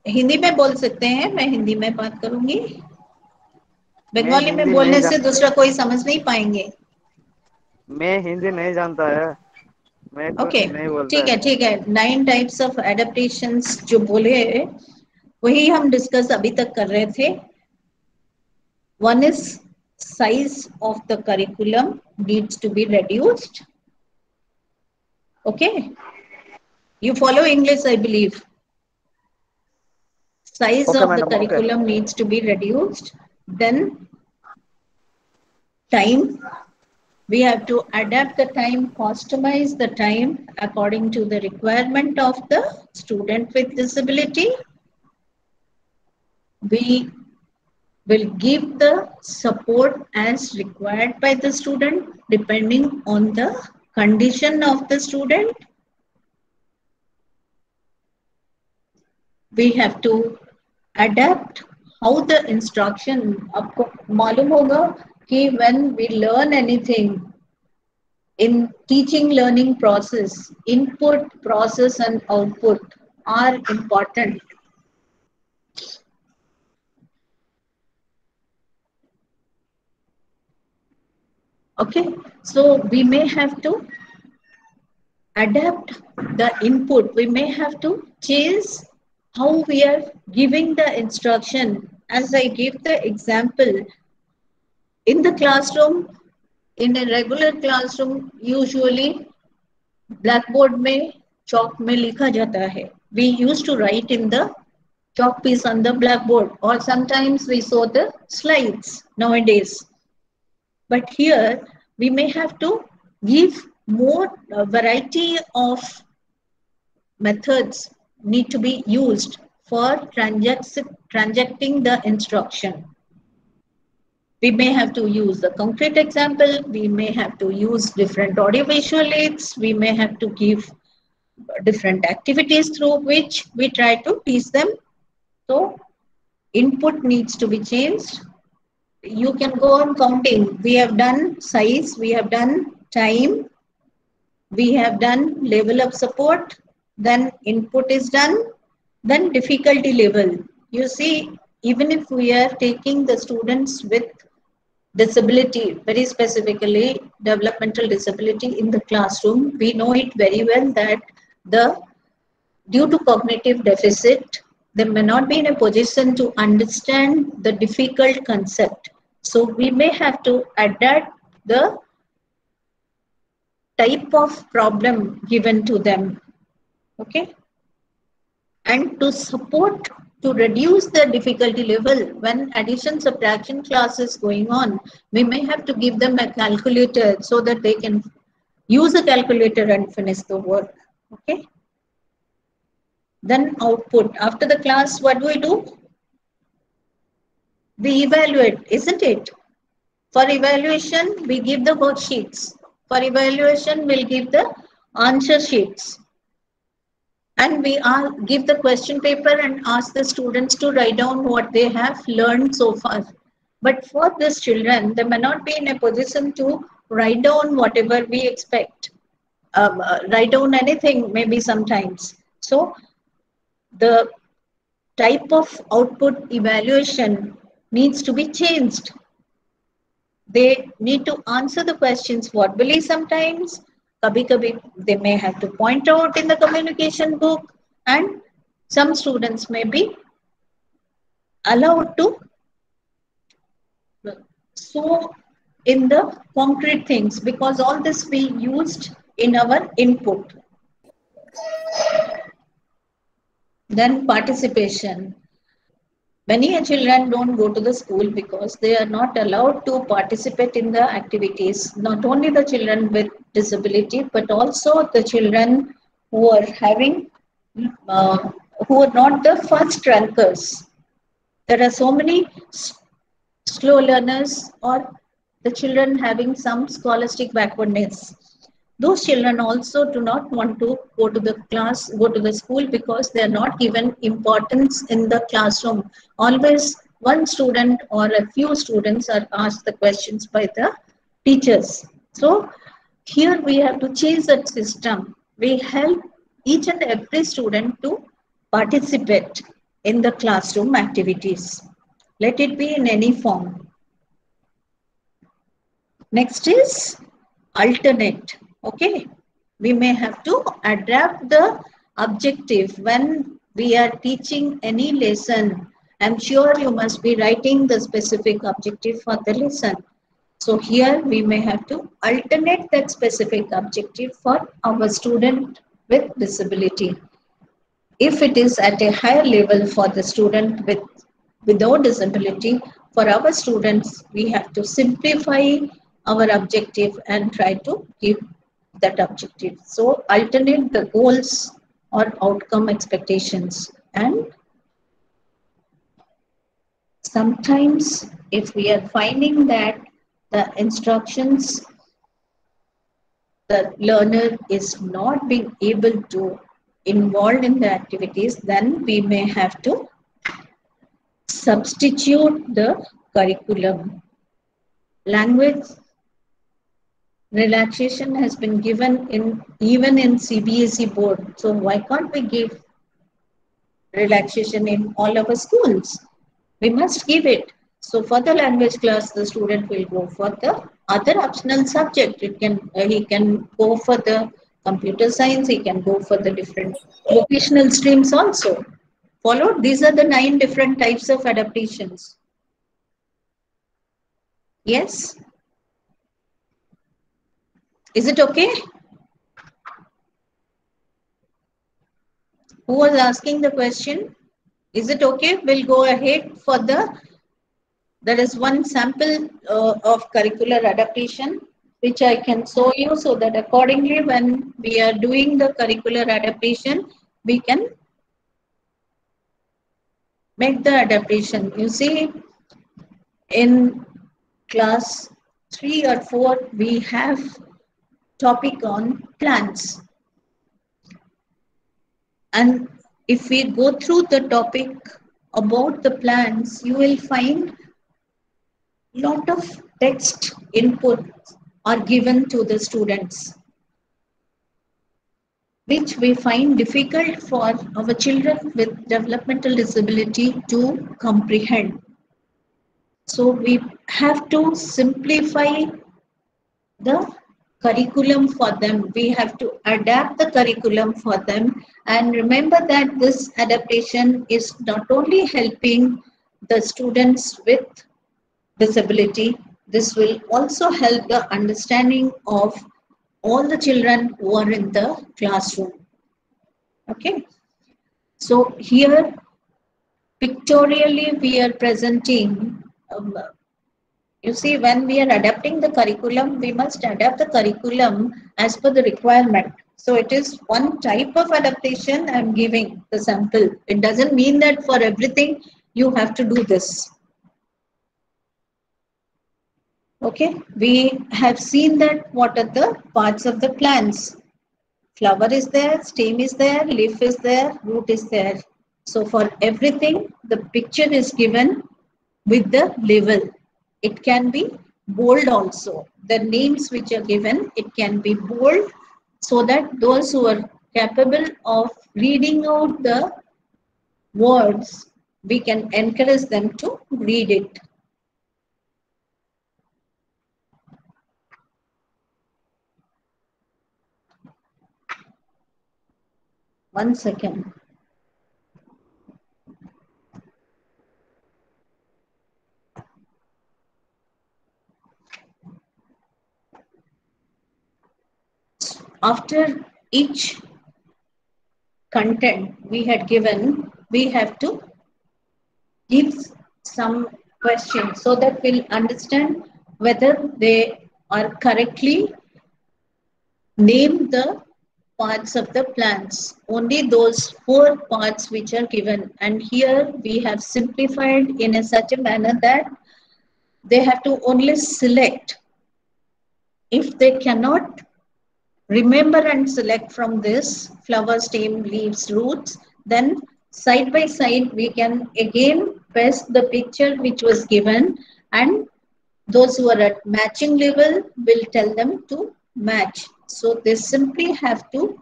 Hindi में बोल सकते हैं, मैं हिंदी में बात करूंगी. बंगाली में बोलने से दूसरा कोई समझ नहीं पाएंगे. मैं हिंदी नहीं जानता है. ओके, ठीक है. 9 टाइप्स ऑफ एडेप्टेशंस जो बोले वही हम डिस्कस अभी तक कर रहे थे. One is size of the curriculum needs to be reduced. Okay, you follow English, I believe. Size of the curriculum needs to be reduced. Then time, we have to adapt the time, customize the time according to the requirement of the student with disability. We will give the support as required by the student depending on the condition of the student. We have to adapt how the instruction. आपको मालूम होगा कि when we learn anything in teaching learning process, input, process and output are important. Okay, so we may have to adapt the input. We may have to change how we are giving the instruction. As I gave the example, in the classroom, in a regular classroom, usually blackboard में chalk में लिखा जाता है. We used to write in the chalk piece on the blackboard, or sometimes we saw the slides nowadays. But here we may have to give more variety of methods need to be used for transacting the instruction. We may have to use the concrete example. We may have to use different audiovisual aids. We may have to give different activities through which we try to teach them. So input needs to be changed. You can go on counting. We have done size, we have done time, we have done level of support, then input is done, then difficulty level. You see, even if we are taking the students with disability, very specifically developmental disability in the classroom, we know it very well that the due to cognitive deficit, they may not be in a position to understand the difficult concept. So we may have to adapt the type of problem given to them. Okay. And to support, to reduce the difficulty level, when addition subtraction class is going on, we may have to give them a calculator so that they can use a calculator and finish the work. Okay. Then output. After the class, what do? We evaluate, isn't it? For evaluation, we give the worksheets. For evaluation, we'll give the answer sheets. And we give the question paper and ask the students to write down what they have learned so far. But for these children, they may not be in a position to write down whatever we expect. Write down anything, maybe sometimes. So the type of output evaluation needs to be changed. They need to answer the questions verbally sometimes. Kabhi they may have to point out in the communication book, and some students may be allowed to show in the concrete things, because all this we used in our input. Then participation. Many children don't go to the school because they are not allowed to participate in the activities. Not only the children with disability, but also the children who are having, who are not the first rankers. There are so many slow learners or the children having some scholastic backwardness. Those children also do not want to go to the class, go to the school, because they are not given importance in the classroom. Always one student or a few students are asked the questions by the teachers. So here we have to change that system. We help each and every student to participate in the classroom activities. Let it be in any form. Next is alternate. Okay, we may have to adapt the objective when we are teaching any lesson. I'm sure you must be writing the specific objective for the lesson. So here we may have to alternate that specific objective for our student with disability. If it is at a higher level for the student without disability, for our students, we have to simplify our objective and try to give that objective. So alternate the goals or outcome expectations. And sometimes if we are finding that the instructions, the learner is not being able to involve in the activities, then we may have to substitute the curriculum. Language relaxation has been given even in CBSE board. So why can't we give relaxation in all our schools? We must give it. So for the language class, the student will go for the other optional subject. He can go for the computer science. He can go for the different vocational streams also. Followed. These are the 9 different types of adaptations. Yes. Is it okay? Who was asking the question? Is it okay? We'll go ahead for there is one sample of curricular adaptation, which I can show you, so that accordingly when we are doing the curricular adaptation, we can make the adaptation. You see, in class 3 or 4, we have topic on plants. And if we go through the topic about the plants, you will find lot of text input are given to the students, which we find difficult for our children with developmental disability to comprehend. So we have to simplify the curriculum for them. We have to adapt the curriculum for them. And remember that this adaptation is not only helping the students with disability, this will also help the understanding of all the children who are in the classroom. Okay. So here, pictorially, we are presenting you see, when we are adapting the curriculum, we must adapt the curriculum as per the requirement. So it is one type of adaptation I am giving the sample. It doesn't mean that for everything you have to do this. Okay, we have seen that what are the parts of the plants. Flower is there, stem is there, leaf is there, root is there. So for everything, the picture is given with the label. It can be bold also. The names which are given, it can be bold so that those who are capable of reading out the words, we can encourage them to read it. One second. After each content we had given, we have to give some questions so that we'll understand whether they are correctly named the parts of the plants. Only those 4 parts which are given. And here we have simplified in such a manner that they have to only select. If they cannot remember and select from this flower, stem, leaves, roots, then side by side we can again paste the picture which was given, and those who are at matching level will tell them to match. So they simply have to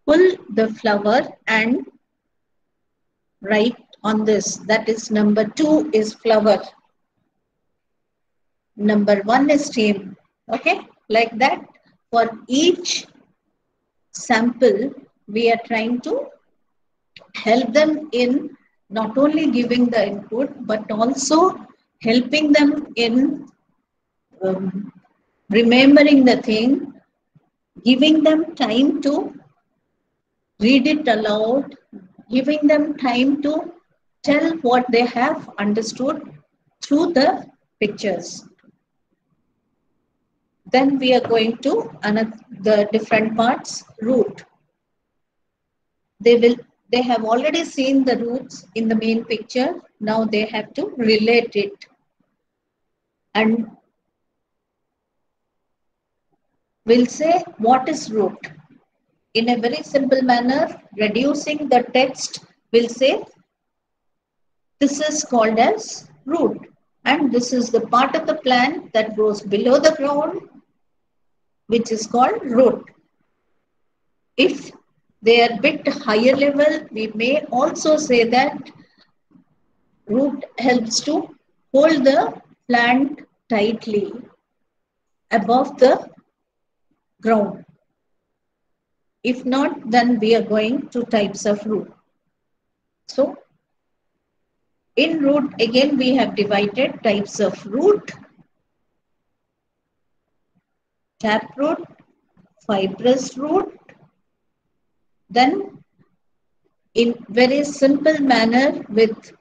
pull the flower and write on this. That is number 2 is flower. Number 1 is stem. Okay, like that for each sample, we are trying to help them in not only giving the input, but also helping them in remembering the thing, giving them time to read it aloud, giving them time to tell what they have understood through the pictures. Then we are going to the different parts. Root. They have already seen the roots in the main picture. Now they have to relate it. And we'll say what is root. In a very simple manner, reducing the text, we'll say this is called as root. And this is the part of the plant that grows below the ground, which is called root. If they are a bit higher level, we may also say that root helps to hold the plant tightly above the ground. If not, then we are going to types of root. So, in root, again, we have divided types of root, taproot, fibrous root. Then, in very simple manner with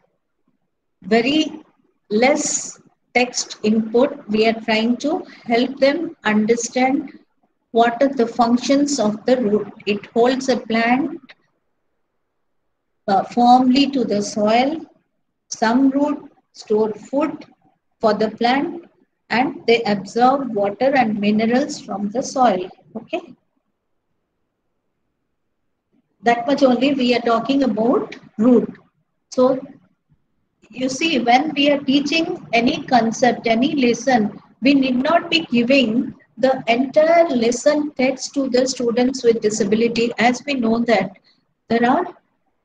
very less text input, we are trying to help them understand what are the functions of the root. It holds a plant firmly to the soil. Some root store food for the plant and they absorb water and minerals from the soil. Okay. That much only we are talking about root. So you see, when we are teaching any concept, any lesson, we need not be giving the entire lesson text to the students with disability, as we know that there are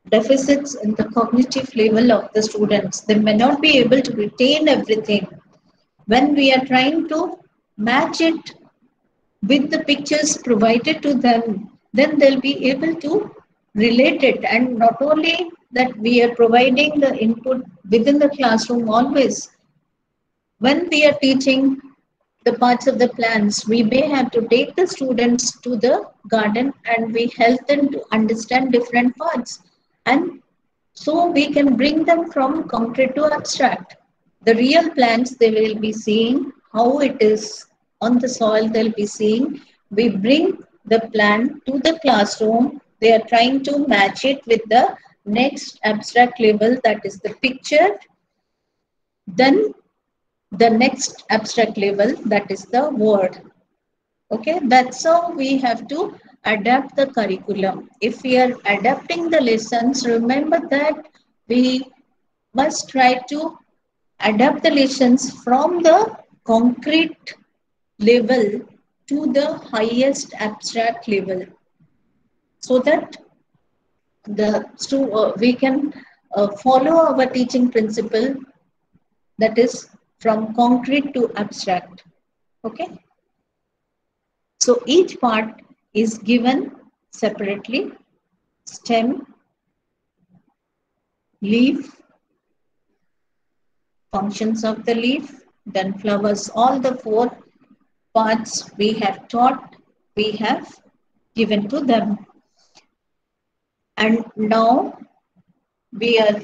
deficits in the cognitive level of the students. They may not be able to retain everything. When we are trying to match it with the pictures provided to them, then they'll be able to relate it. And not only that, we are providing the input within the classroom always. When we are teaching the parts of the plants, we may have to take the students to the garden and we help them to understand different parts. And so we can bring them from concrete to abstract. The real plants, they will be seeing how it is on the soil, they'll be seeing. We bring the plant to the classroom. They are trying to match it with the next abstract level, that is the picture. Then the next abstract level, that is the word. Okay, that's how we have to adapt the curriculum. If we are adapting the lessons, remember that we must try to adapt the lessons from the concrete level to the highest abstract level, so that we can follow our teaching principle, that is from concrete to abstract. Okay. So each part is given separately: stem, leaf, functions of the leaf, then flowers. All the four parts we have taught, we have given to them. And now we are,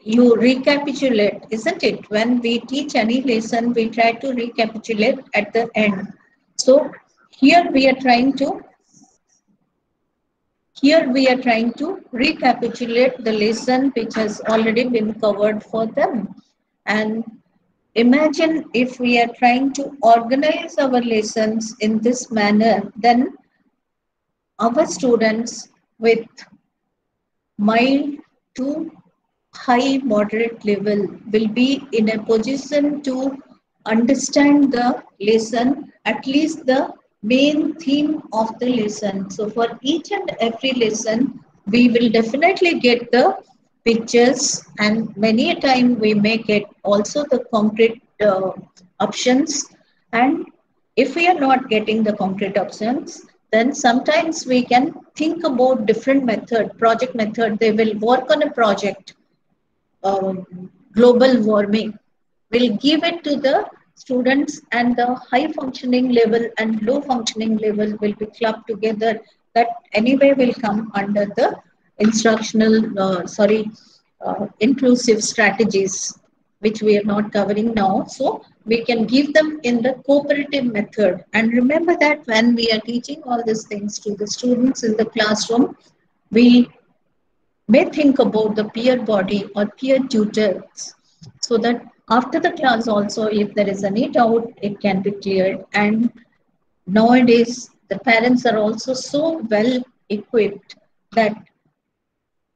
you recapitulate, isn't it? When we teach any lesson, we try to recapitulate at the end. So here we are trying to recapitulate the lesson which has already been covered for them. And imagine if we are trying to organize our lessons in this manner, then our students with mild to high moderate level will be in a position to understand the lesson, at least the main theme of the lesson. So for each and every lesson, we will definitely get the pictures, and many a time we may get also the concrete options. And if we are not getting the concrete options, then sometimes we can think about different method, project method. They will work on a project, global warming. We'll give it to the students, and the high functioning level and low functioning level will be clubbed together. That anyway will come under the inclusive strategies, which we are not covering now. So we can give them in the cooperative method. And remember that when we are teaching all these things to the students in the classroom, we may think about the peer body or peer tutors, so that after the class also, if there is any doubt, it can be cleared. And nowadays, the parents are also so well equipped that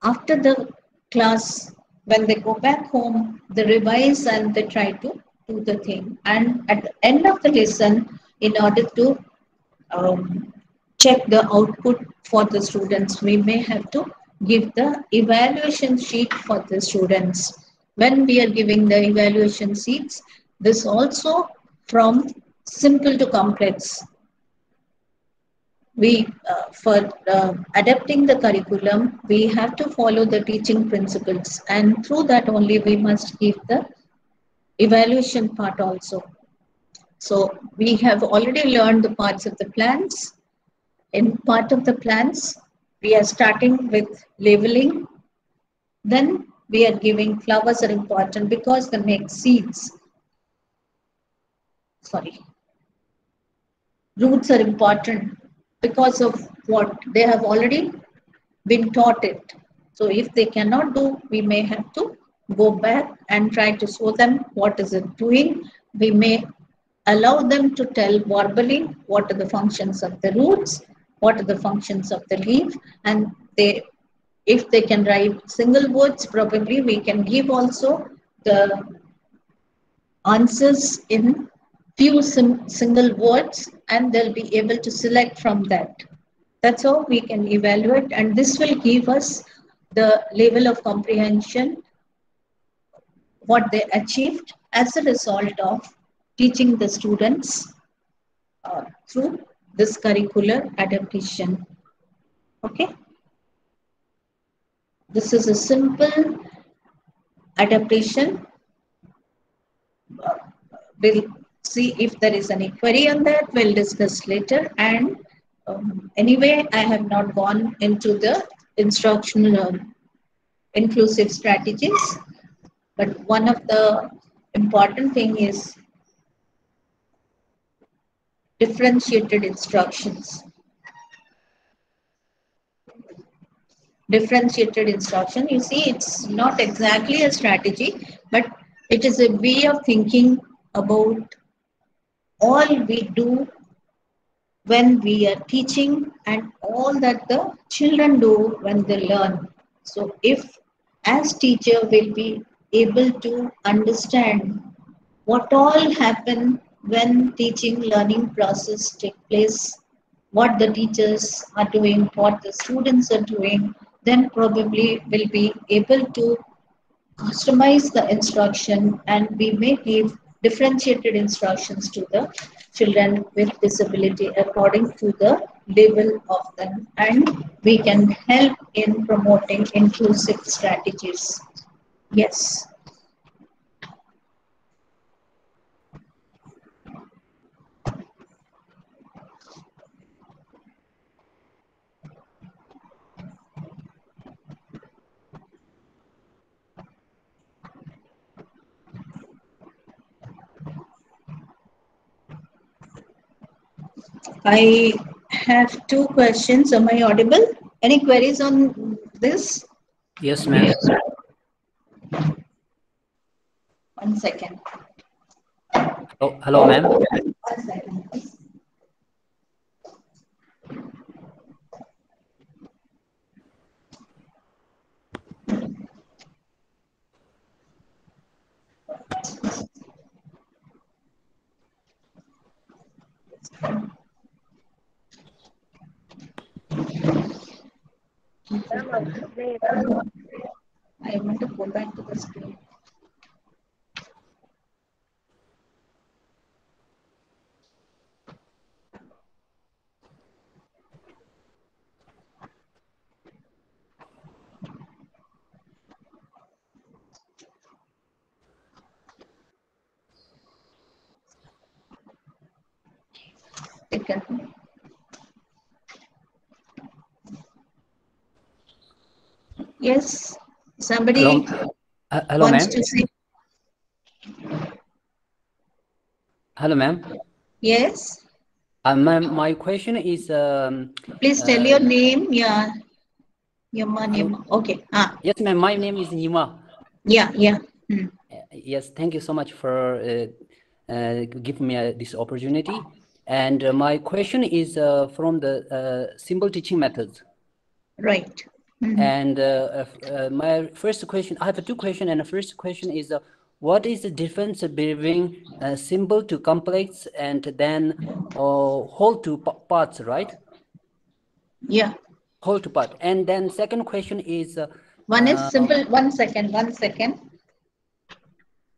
after the class, when they go back home, they revise and they try to do the thing. And at the end of the lesson, in order to check the output for the students, we may have to give the evaluation sheet for the students. When we are giving the evaluation sheets, this also from simple to complex. For adapting the curriculum, we have to follow the teaching principles, and through that only we must give the evaluation part also. So we have already learned the parts of the plants. In part of the plants, we are starting with labeling. Then we are giving flowers are important because they make seeds. Roots are important because of what they have already been taught it. So if they cannot do, we may have to go back and try to show them what is it doing. We may allow them to tell verbally what are the functions of the roots, what are the functions of the leaf, and they If they can write single words, probably we can give also the answers in few single words, and they'll be able to select from that. That's how we can evaluate, and this will give us the level of comprehension, what they achieved as a result of teaching the students through this curricular adaptation. Okay. This is a simple adaptation. We'll see if there is any query on that. We'll discuss later. And anyway, I have not gone into the instructional inclusive strategies, but one of the important thing is differentiated instructions. Differentiated instruction, you see, it's not exactly a strategy, but it is a way of thinking about all we do when we are teaching and all that the children do when they learn. So if as teacher will be able to understand what all happen when teaching learning process take place, what the teachers are doing, what the students are doing, then probably will be able to customize the instruction, and we may give differentiated instructions to the children with disability according to the level of them, and we can help in promoting inclusive strategies. Yes. I have two questions. Am I audible? Any queries on this? Yes, ma'am. One second. Oh, hello, ma'am. 1 second. I want to go back to the screen. Second. Yes, somebody Hello, wants ma'am. to say. Hello, ma'am. Yes. Ma'am, my question is. Please tell your name. Yeah. Nima. Okay. Yes, ma'am. My name is Nima. Yeah. Yeah. Hmm. Yes, thank you so much for giving me this opportunity. And my question is from the symbol teaching methods. Right. Mm-hmm. And my first question, I have two questions, and the first question is, what is the difference between simple to complex and then whole to parts, right? Yeah. Whole to part. And then second question is... one is simple, 1 second, 1 second.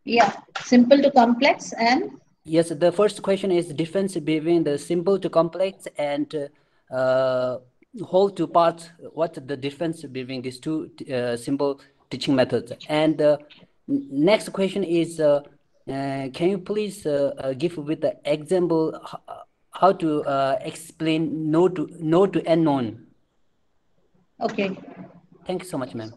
Yeah, simple to complex and... Yes, the first question is the difference between the simple to complex and whole to parts. What's the difference between these two simple teaching methods? And next question is, can you please give with the example how to explain no to unknown? Okay. Thank you so much, ma'am.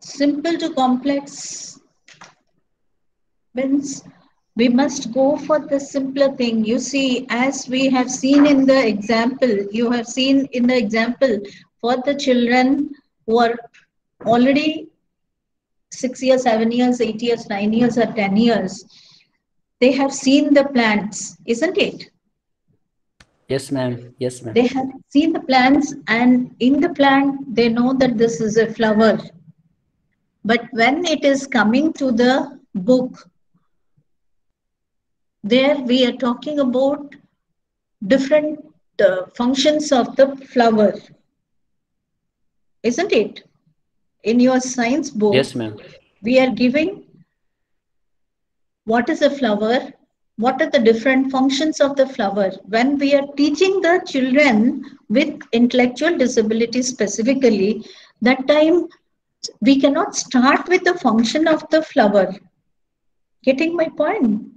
Simple to complex means we must go for the simpler thing. You see, as we have seen in the example, you have seen in the example for the children who are already 6 years, 7 years, 8 years, 9 years, or 10 years, they have seen the plants, isn't it? Yes, ma'am. Yes, ma'am. They have seen the plants, and in the plant, they know that this is a flower. But when it is coming to the book, there we are talking about different functions of the flower, isn't it? In your science book, Yes, ma'am. we are giving what is a flower, what are the different functions of the flower. When we are teaching the children with intellectual disability specifically, that time we cannot start with the function of the flower. Getting my point?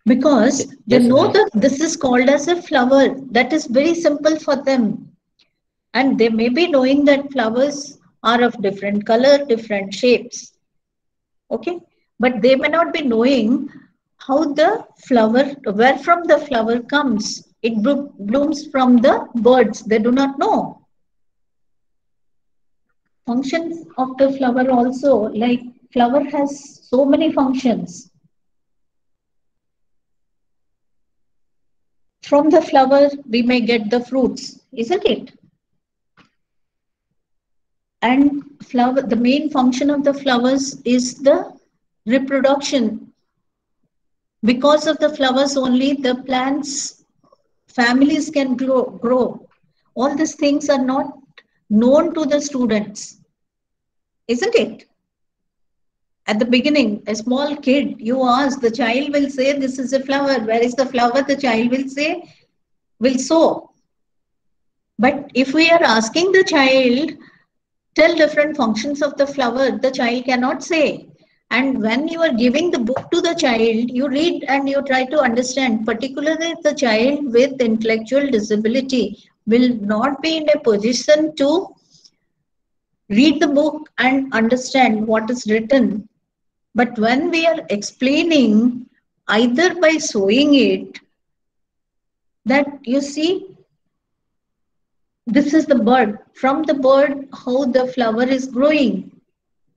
Because they Yes, know ma'am. that this is called as a flower. That is very simple for them. And they may be knowing that flowers are of different color, different shapes. Okay? But they may not be knowing how the flower, where from the flower comes. It blooms from the birds. They do not know. Functions of the flower also, like flower has so many functions. From the flower, we may get the fruits, isn't it? And flower, the main function of the flowers is the reproduction. Because of the flowers only, the plants, families can grow. All these things are not known to the students, isn't it? At the beginning, a small kid, you ask, the child will say, this is a flower. Where is the flower? The child will say, will sow. But if we are asking the child, tell different functions of the flower, the child cannot say. And when you are giving the book to the child, you read and you try to understand, particularly the child with intellectual disability will not be in a position to read the book and understand what is written. But when we are explaining, either by showing it, that you see, this is the bird. From the bird, how the flower is growing.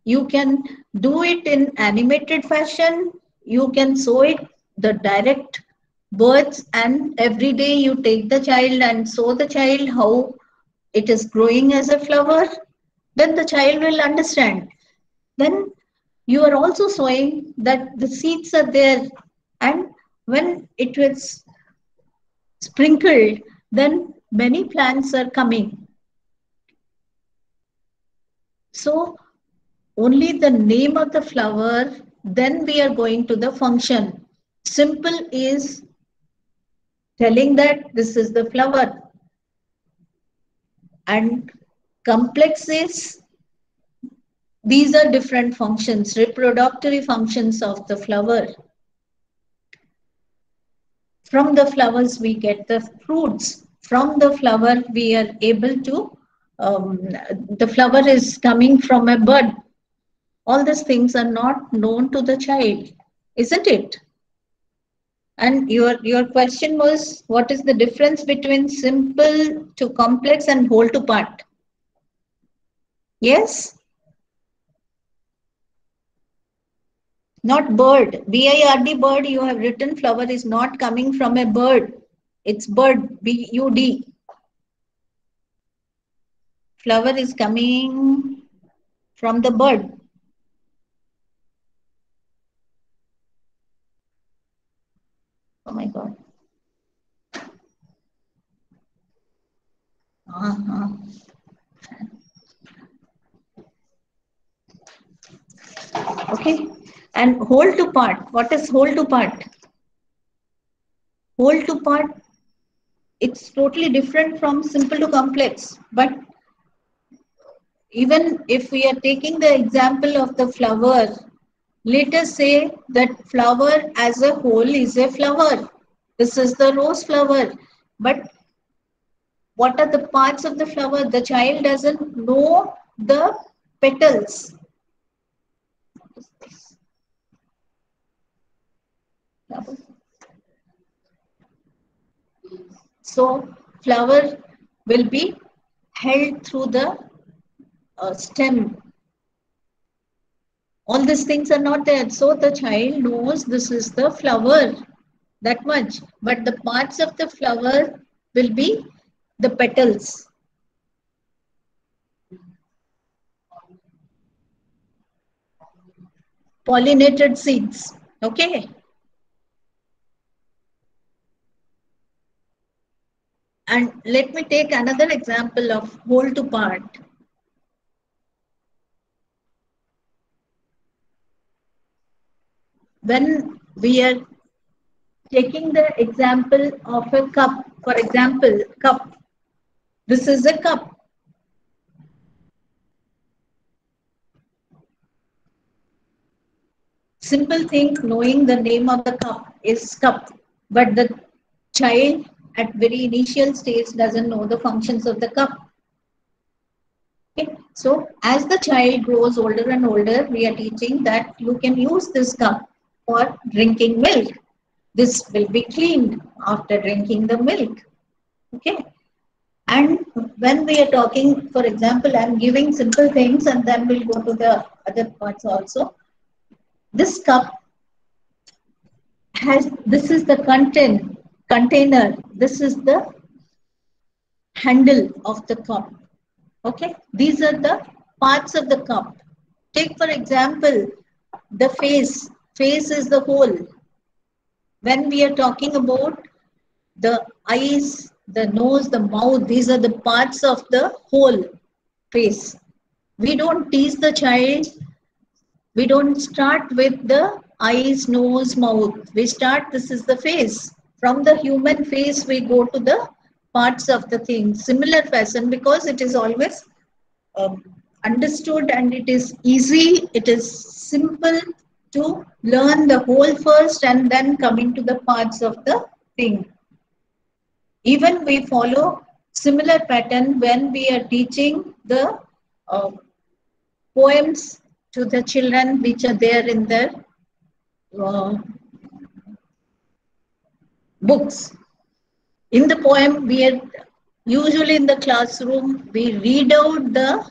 You can do it in animated fashion. You can show it the direct birds, and every day you take the child and show the child how it is growing as a flower. Then the child will understand. Then you are also showing that the seeds are there, and when it was sprinkled, then many plants are coming. So only the name of the flower, then we are going to the function. Simple is telling that this is the flower, and complex is these are different functions, reproductory functions of the flower. From the flowers we get the fruits. From the flower we are able to, the flower is coming from a bud. All these things are not known to the child, isn't it? And your question was, what is the difference between simple to complex and whole to part? Yes? Not bird. B-I-R-D, bird, you have written flower is not coming from a bird. It's bird, B-U-D. Flower is coming from the bird. Oh my God. Okay. And whole to part. What is whole to part? Whole to part, it's totally different from simple to complex. But even if we are taking the example of the flower, let us say that flower as a whole is a flower. This is the rose flower. But what are the parts of the flower? The child doesn't know the petals. What is this? Flower. So flower will be held through the stem. All these things are not there. So the child knows this is the flower, that much. But the parts of the flower, will be the petals. Pollinated seeds. Okay. And let me take another example of whole to part. When we are taking the example of a cup, for example, cup. This is a cup. Simple thing, knowing the name of the cup is cup, but the child at very initial stage doesn't know the functions of the cup. Okay. So as the child grows older and older, we are teaching that you can use this cup for drinking milk. This will be cleaned after drinking the milk. Okay. And when we are talking, for example, I'm giving simple things and then we'll go to the other parts also. This cup has, this is the container, this is the handle of the cup. Okay, these are the parts of the cup. Take for example, the face. Face is the whole. When we are talking about the eyes, the nose, the mouth, these are the parts of the whole face. We don't teach the child. We don't start with the eyes, nose, mouth. We start, this is the face. From the human face, we go to the parts of the thing. Similar fashion, because it is always understood and it is easy, it is simple to learn the whole first and then coming to the parts of the thing. Even we follow similar pattern when we are teaching the poems to the children which are there in their books. In the poem, we are usually in the classroom, we read out the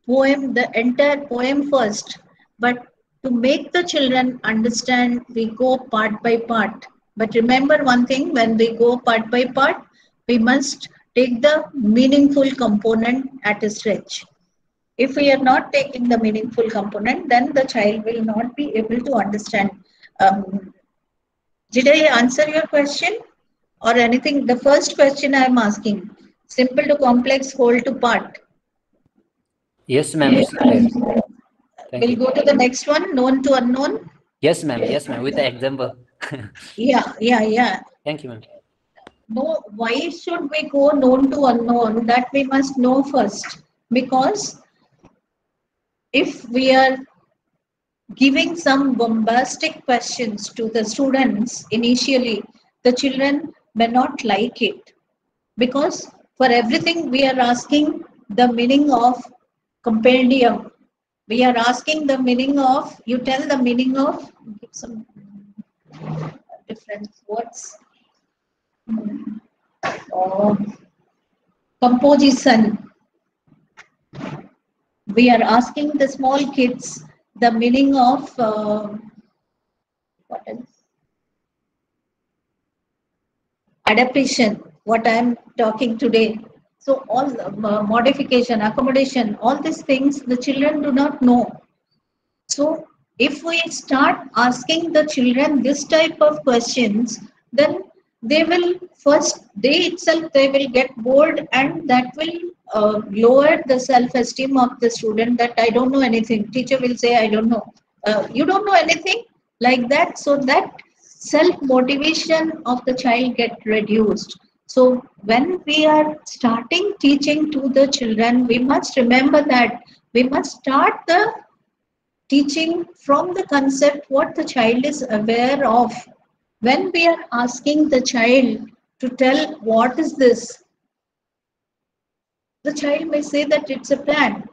poem, the entire poem first. But to make the children understand, we go part by part. But remember one thing, when we go part by part, we must take the meaningful component at a stretch. If we are not taking the meaningful component, then the child will not be able to understand. Did I answer your question or anything? The first question I am asking, simple to complex, whole to part. Yes, ma'am, it's clear. Thank We'll you. go to the next one, known to unknown. Yes, ma'am. Yes, ma'am. With the example. Yeah. Thank you, ma'am. No, why should we go known to unknown? That we must know first. Because if we are giving some bombastic questions to the students initially, the children may not like it. Because for everything we are asking the meaning of compendium. We are asking the meaning of, you tell the meaning of, give some different words. Composition. We are asking the small kids the meaning of what else? Adaptation, what I am talking today. So all modification, accommodation, all these things the children do not know. So if we start asking the children this type of questions, then they will first, they itself, they will get bored and that will lower the self-esteem of the student that I don't know anything. Teacher will say, I don't know. You don't know anything like that. So that self-motivation of the child get reduced. So when we are starting teaching to the children, we must remember that we must start the teaching from the concept what the child is aware of. When we are asking the child to tell what is this, the child may say that it's a plant.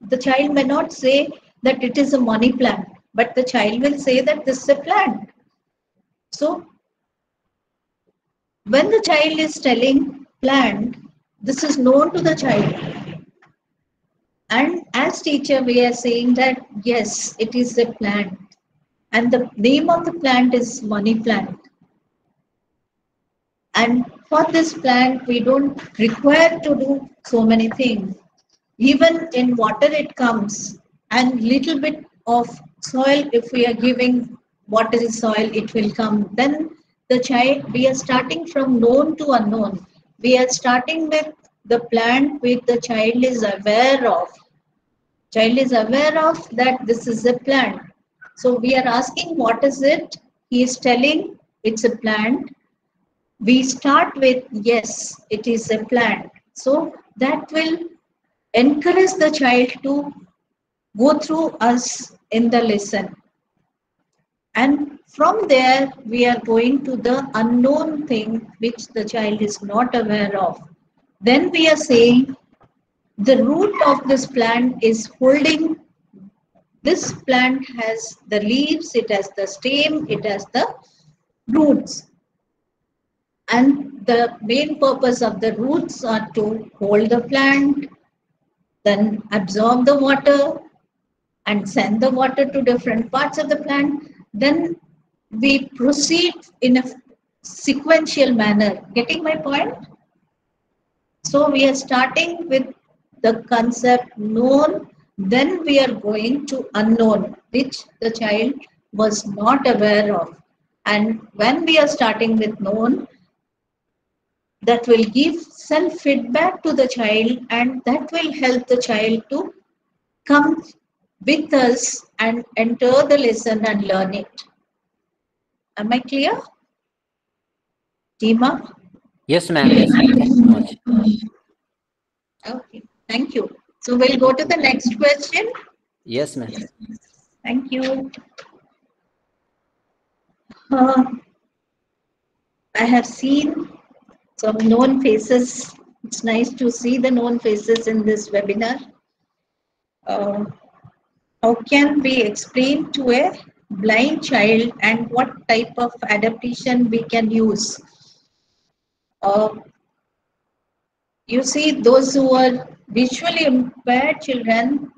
The child may not say that it is a money plant, but the child will say that this is a plant. So when the child is telling plant, this is known to the child. And as teacher, we are saying that yes, it is a plant. And the name of the plant is money plant. And for this plant, we don't require to do so many things. Even in water it comes, and little bit of soil, if we are giving water is soil, it will come. Then the child, we are starting from known to unknown. We are starting with the plant which the child is aware of. Child is aware of that this is a plant. So we are asking what is it? He is telling it's a plant. We start with yes, it is a plant. So that will encourage the child to go through us in the lesson. And from there, we are going to the unknown thing which the child is not aware of. Then we are saying the root of this plant is holding. This plant has the leaves, it has the stem, it has the roots. And the main purpose of the roots are to hold the plant, then absorb the water and send the water to different parts of the plant. Then we proceed in a sequential manner. Getting my point? So we are starting with the concept known, then we are going to unknown, which the child was not aware of. And when we are starting with known, that will give self-feedback to the child, and that will help the child to come with us and enter the lesson and learn it. Am I clear? Dima? Yes, ma'am. Yes, ma'am. Thank you so much. Okay, thank you. So we'll go to the next question. Yes, ma'am. Thank you. I have seen some known faces. It's nice to see the known faces in this webinar. How can we explain to a blind child and what type of adaptation we can use? You see, those who are visually impaired children,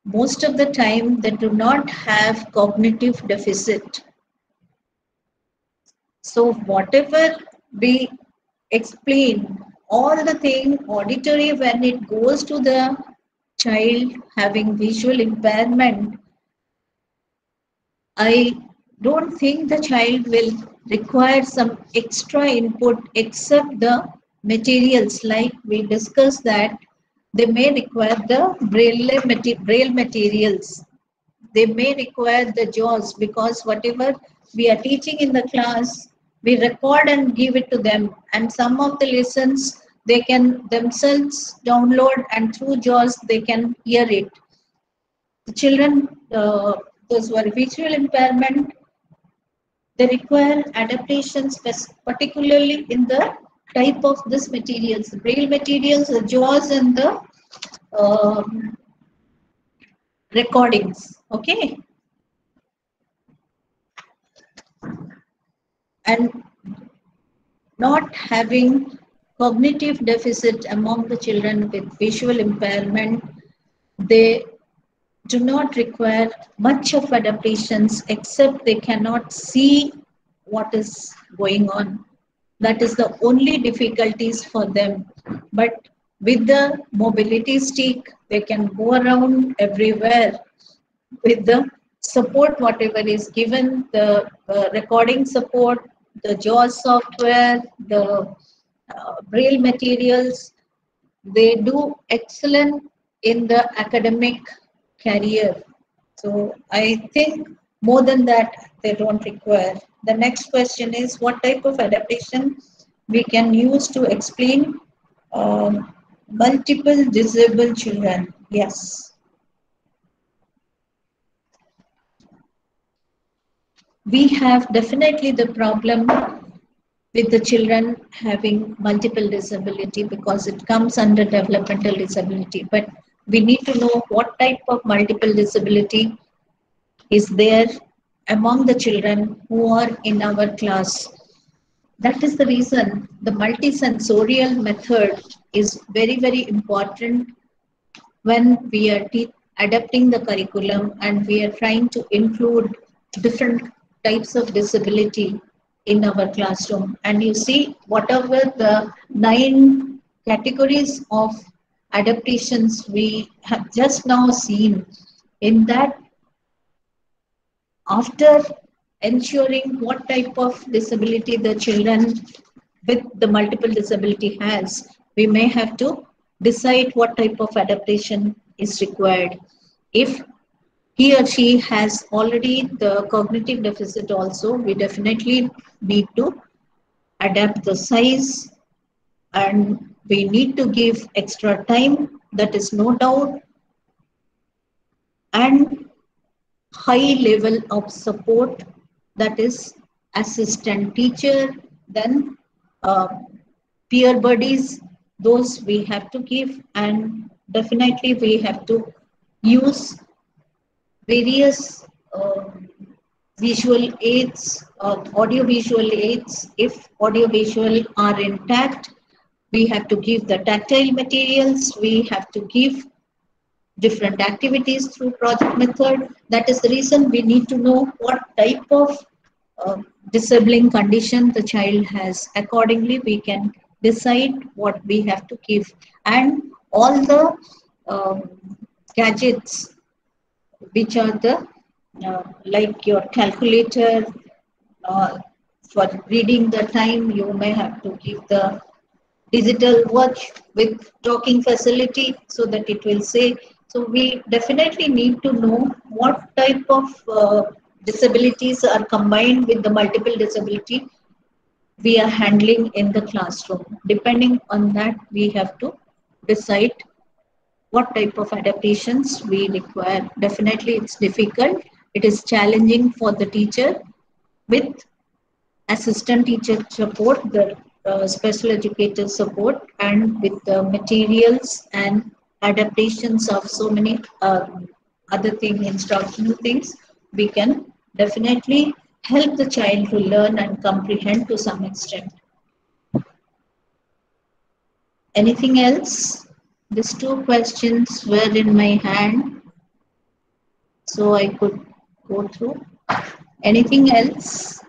most of the time they do not have cognitive deficit. So whatever we explain, all the thing auditory, when it goes to the child having visual impairment, I don't think the child will require some extra input except the materials, like we discussed that they may require the braille materials. They may require the JAWS, because whatever we are teaching in the class, we record and give it to them. And some of the lessons they can themselves download, and through JAWS they can hear it. The children, those who are visual impairment, they require adaptations, particularly in the type of this materials, the braille materials, the JAWS, and the recordings. Okay. And not having cognitive deficit among the children with visual impairment, they do not require much of adaptations, except they cannot see what is going on. That is the only difficulties for them. But with the mobility stick, they can go around everywhere with the support, whatever is given, the recording support, the JAWS software, the braille materials. They do excellent in the academic career. So I think more than that, they don't require. The next question is, what type of adaptation we can use to explain multiple disabled children? Yes. We have definitely the problem with the children having multiple disability, because it comes under developmental disability. But we need to know what type of multiple disability is there among the children who are in our class. That is the reason the multisensorial method is very, very important when we are adapting the curriculum and we are trying to include different types of disability. in our classroom. And you see, whatever the 9 categories of adaptations we have just now seen, in that, after ensuring what type of disability the children with the multiple disability has, we may have to decide what type of adaptation is required. If he or she has already the cognitive deficit also, we definitely need to adapt the size, and we need to give extra time, that is no doubt, and high level of support, that is assistant teacher, then uh, peer buddies, those we have to give, and definitely we have to use various visual aids, audio visual aids. If audio visual are intact, we have to give the tactile materials, we have to give different activities through project method. That is the reason we need to know what type of disabling condition the child has. Accordingly, we can decide what we have to give. And all the um, gadgets, which are the like your calculator, for reading the time, you may have to give the digital watch with talking facility so that it will say. So we definitely need to know what type of disabilities are combined with the multiple disability we are handling in the classroom. Depending on that, we have to decide what type of adaptations we require. Definitely it's difficult. It is challenging for the teacher with assistant teacher support, the special educator support, and with the materials and adaptations of so many other things, instructional things, we can definitely help the child to learn and comprehend to some extent. Anything else? These 2 questions were in my hand, so I could go through. Anything else?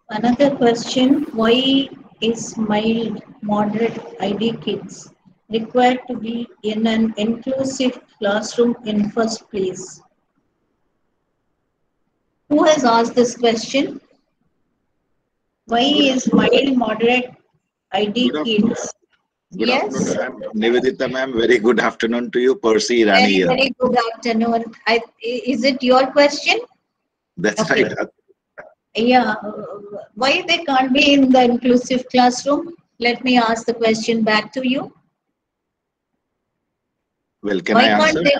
Another question, why is mild, moderate ID kids required to be in an inclusive classroom in first place? Who has asked this question? Why is mild, moderate ID kids? Good Yes, afternoon, ma'am. Nivedita, ma'am. Very good afternoon to you. Percy Irani very, here. very good afternoon. Is it your question? That's Okay. right. Yeah, why they can't be in the inclusive classroom? Let me ask the question back to you. Well, can Why I can't answer? they?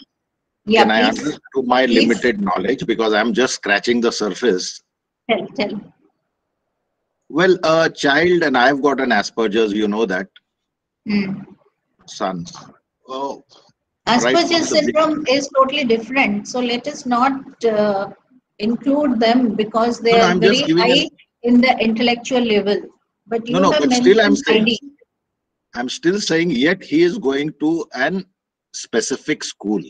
Yeah, Can I please, answer to my please limited knowledge because I'm just scratching the surface? tell. Well, a child, and I've got an Asperger's, you know that, Hmm. son. Oh, right from Asperger's the syndrome is totally different. So let us not include them because no, they no, are I'm very just giving an high in the intellectual level. But no, you no, have but still mentioned ID. I'm still saying yet he is going to an specific school.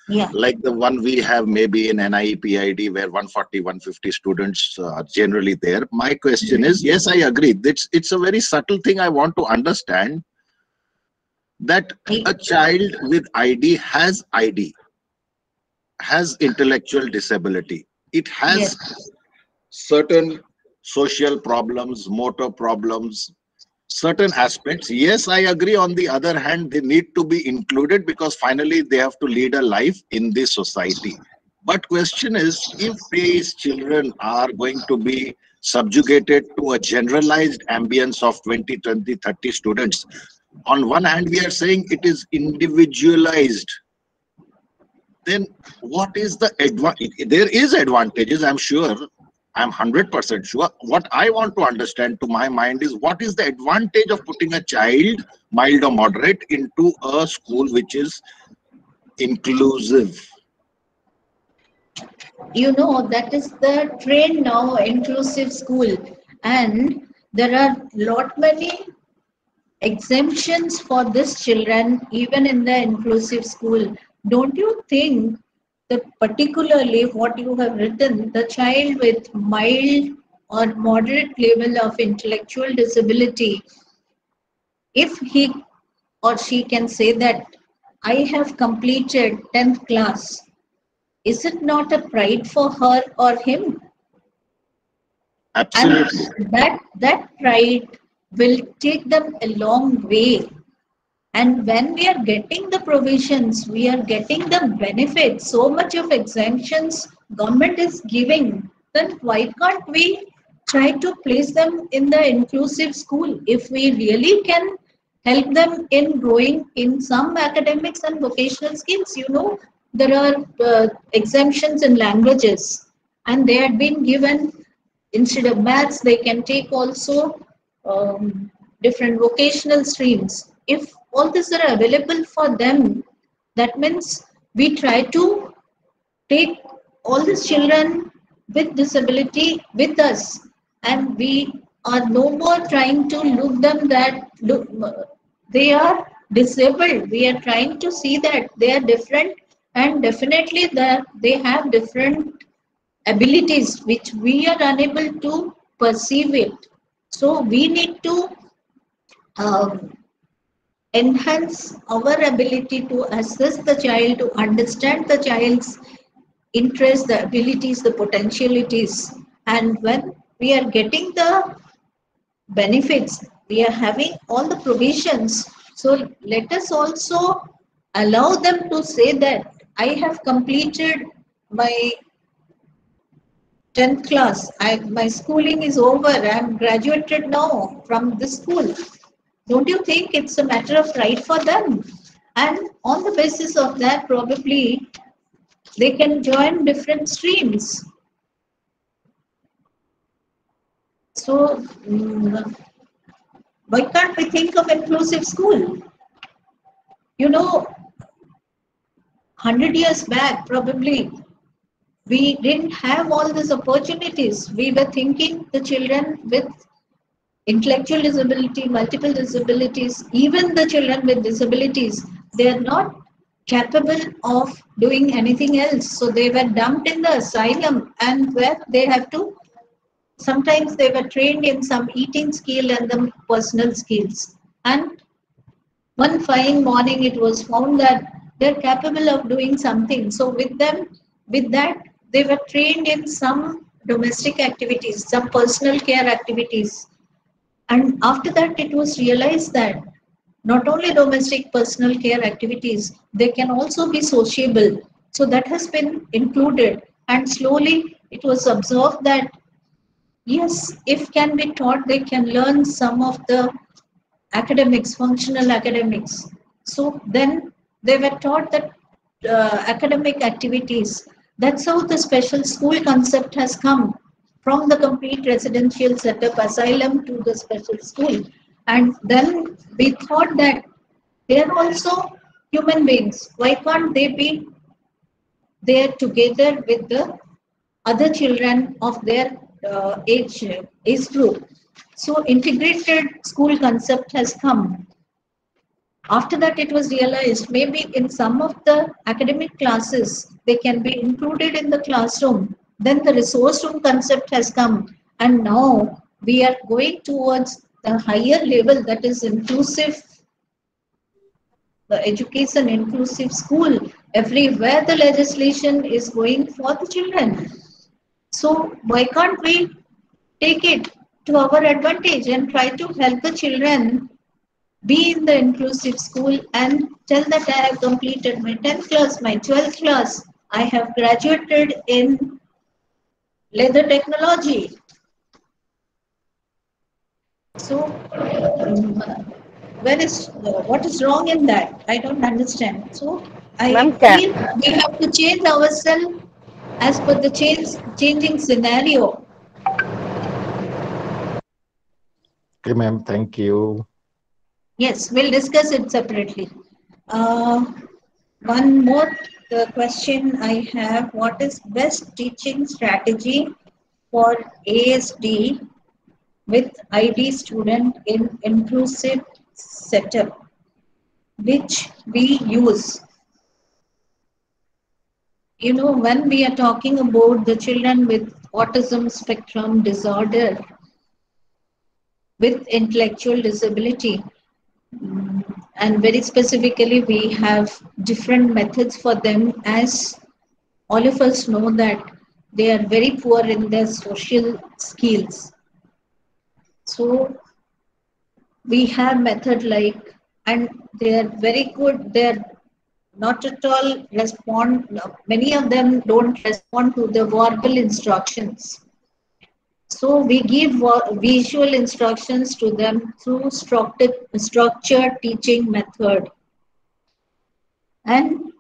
Yeah. Like the one we have maybe in NIEPID where 140, 150 students are generally there. My question is, yes, I agree. It's a very subtle thing I want to understand that a child with ID, has intellectual disability. It has Yes. certain social problems, motor problems, certain aspects. Yes, I agree. On the other hand, they need to be included because finally they have to lead a life in this society. But question is, if these children are going to be subjugated to a generalized ambience of 20, 20, 30 students, on one hand we are saying it is individualized, then what is the advantage? There is advantages, I'm sure. I'm 100% sure. What I want to understand to my mind is what is the advantage of putting a child, mild or moderate, into a school which is inclusive? You know, that is the trend now, inclusive school. And there are lot many exemptions for this children, even in the inclusive school. Don't you think the particularly what you have written, the child with mild or moderate level of intellectual disability, if he or she can say that I have completed 10th class, is it not a pride for her or him? Absolutely. And that pride will take them a long way. And when we are getting the provisions, we are getting the benefits, so much of exemptions government is giving, then why can't we try to place them in the inclusive school? If we really can help them in growing in some academics and vocational skills, there are exemptions in languages, and they had been given, instead of maths, they can take also different vocational streams. If all these are available for them, that means we try to take all these children with disability with us, and we are no more trying to look them that they are disabled. We are trying to see that they are different, and definitely that they have different abilities which we are unable to perceive it. So we need to um, enhance our ability to assess the child, to understand the child's interests, the abilities, the potentialities. And when we are getting the benefits, we are having all the provisions. So let us also allow them to say that I have completed my 10th class. My schooling is over. I'm graduated now from this school. Don't you think it's a matter of pride for them? And on the basis of that, probably they can join different streams. So, why can't we think of inclusive school? 100 years back, probably we didn't have all these opportunities. We were thinking the children with intellectual disability, multiple disabilities, even the children with disabilities, they are not capable of doing anything else. So they were dumped in the asylum, and where they have to, sometimes they were trained in some eating skill and the personal skills. And one fine morning it was found that they're capable of doing something. So with that, they were trained in some domestic activities, some personal care activities. And after that, it was realized that not only domestic personal care activities, they can also be sociable. So that has been included. And slowly it was observed that, yes, if can be taught, they can learn some of the academics, functional academics. So then they were taught that academic activities. That's how the special school concept has come, from the complete residential setup asylum to the special school. And then we thought that they are also human beings. Why can't they be there together with the other children of their age group? So integrated school concept has come. After that, it was realized maybe in some of the academic classes, they can be included in the classroom. Then the resource room concept has come. And now we are going towards the higher level, that is inclusive, the education inclusive school. Everywhere the legislation is going for the children. So why can't we take it to our advantage and try to help the children be in the inclusive school and tell that I have completed my 10th class, my 12th class, I have graduated in leather technology. So, what is wrong in that? I don't understand. So, I Ma'am, can feel we have to change ourselves as per the changing scenario. Okay, ma'am. Thank you. Yes, we'll discuss it separately. One more question I have: what is best teaching strategy for ASD with ID student in inclusive setup, which we use? You know, when we are talking about the children with autism spectrum disorder, with intellectual disability, and very specifically, we have different methods for them, as all of us know that they are very poor in their social skills. So we have method like, and they are very good. They're not at all respond. Many of them don't respond to the verbal instructions. So we give visual instructions to them through structured teaching method. And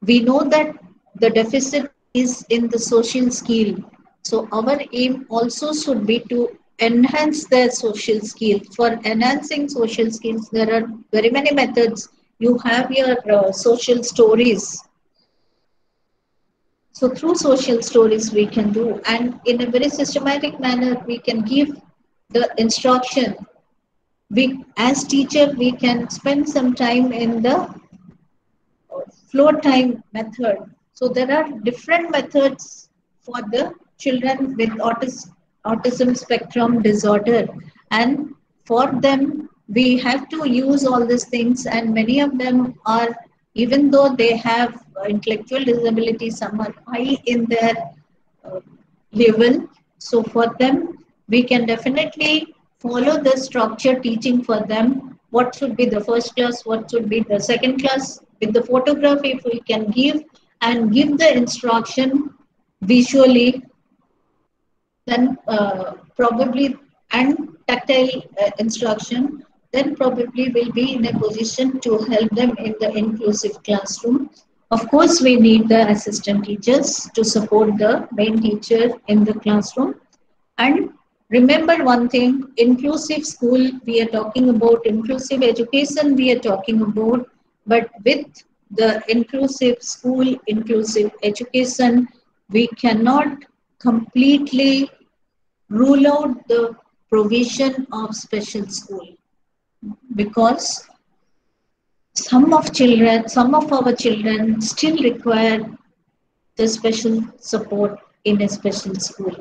we know that the deficit is in the social skill. So our aim also should be to enhance their social skills. For enhancing social skills, there are very many methods. You have your social stories. So through social stories we can do, and in a very systematic manner we can give the instruction. We, as teacher, we can spend some time in the flow time method. So there are different methods for the children with autism spectrum disorder, and for them we have to use all these things, and many of them are, even though they have intellectual disability, some are high in their uh, level. So for them, we can definitely follow the structure teaching for them. What should be the first class? What should be the second class? With the photograph, if we can give and give the instruction visually, then probably, and tactile instruction, then probably will be in a position to help them in the inclusive classroom. Of course, we need the assistant teachers to support the main teacher in the classroom. And remember one thing, inclusive school, we are talking about inclusive education, we are talking about, but with the inclusive school, inclusive education, we cannot completely rule out the provision of special school, because some of our children still require the special support in a special school.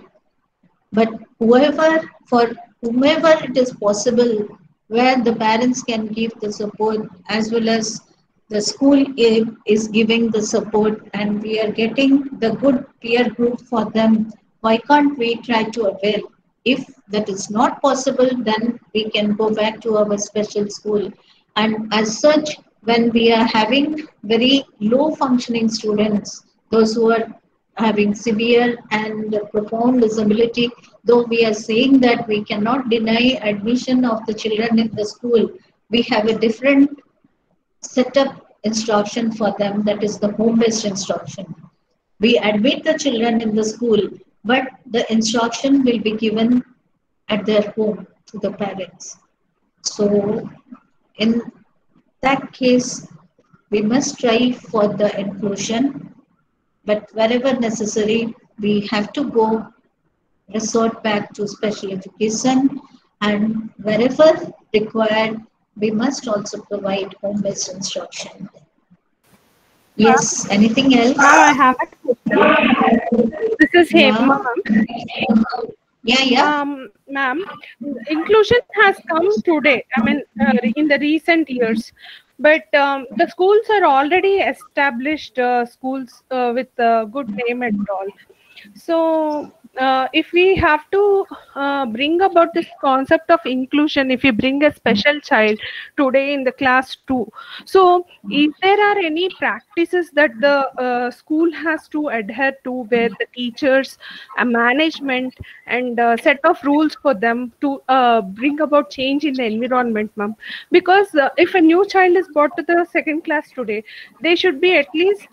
But for whomever it is possible, where the parents can give the support, as well as the school is giving the support, and we are getting the good peer group for them, why can't we try to avail? If that is not possible, then we can go back to our special school. And as such, when we are having very low functioning students, those who are having severe and profound disability, though we are saying that we cannot deny admission of the children in the school, we have a different setup instruction for them, that is the home-based instruction. We admit the children in the school, but the instruction will be given at their home to the parents. So in that case, we must strive for the inclusion, but wherever necessary, we have to go resort back to special education, and wherever required, we must also provide home-based instruction. Yes, anything else? Ma'am, I have a question. This is Hema. Yeah. Ma'am, inclusion has come today, I mean, in the recent years, but the schools are already established schools with a good name and all. So if we have to bring about this concept of inclusion, if we bring a special child today in the class 2, so if there are any practices that the school has to adhere to, where the teachers, management, and set of rules for them to bring about change in the environment, ma'am? Because if a new child is brought to the second class today, they should be at least,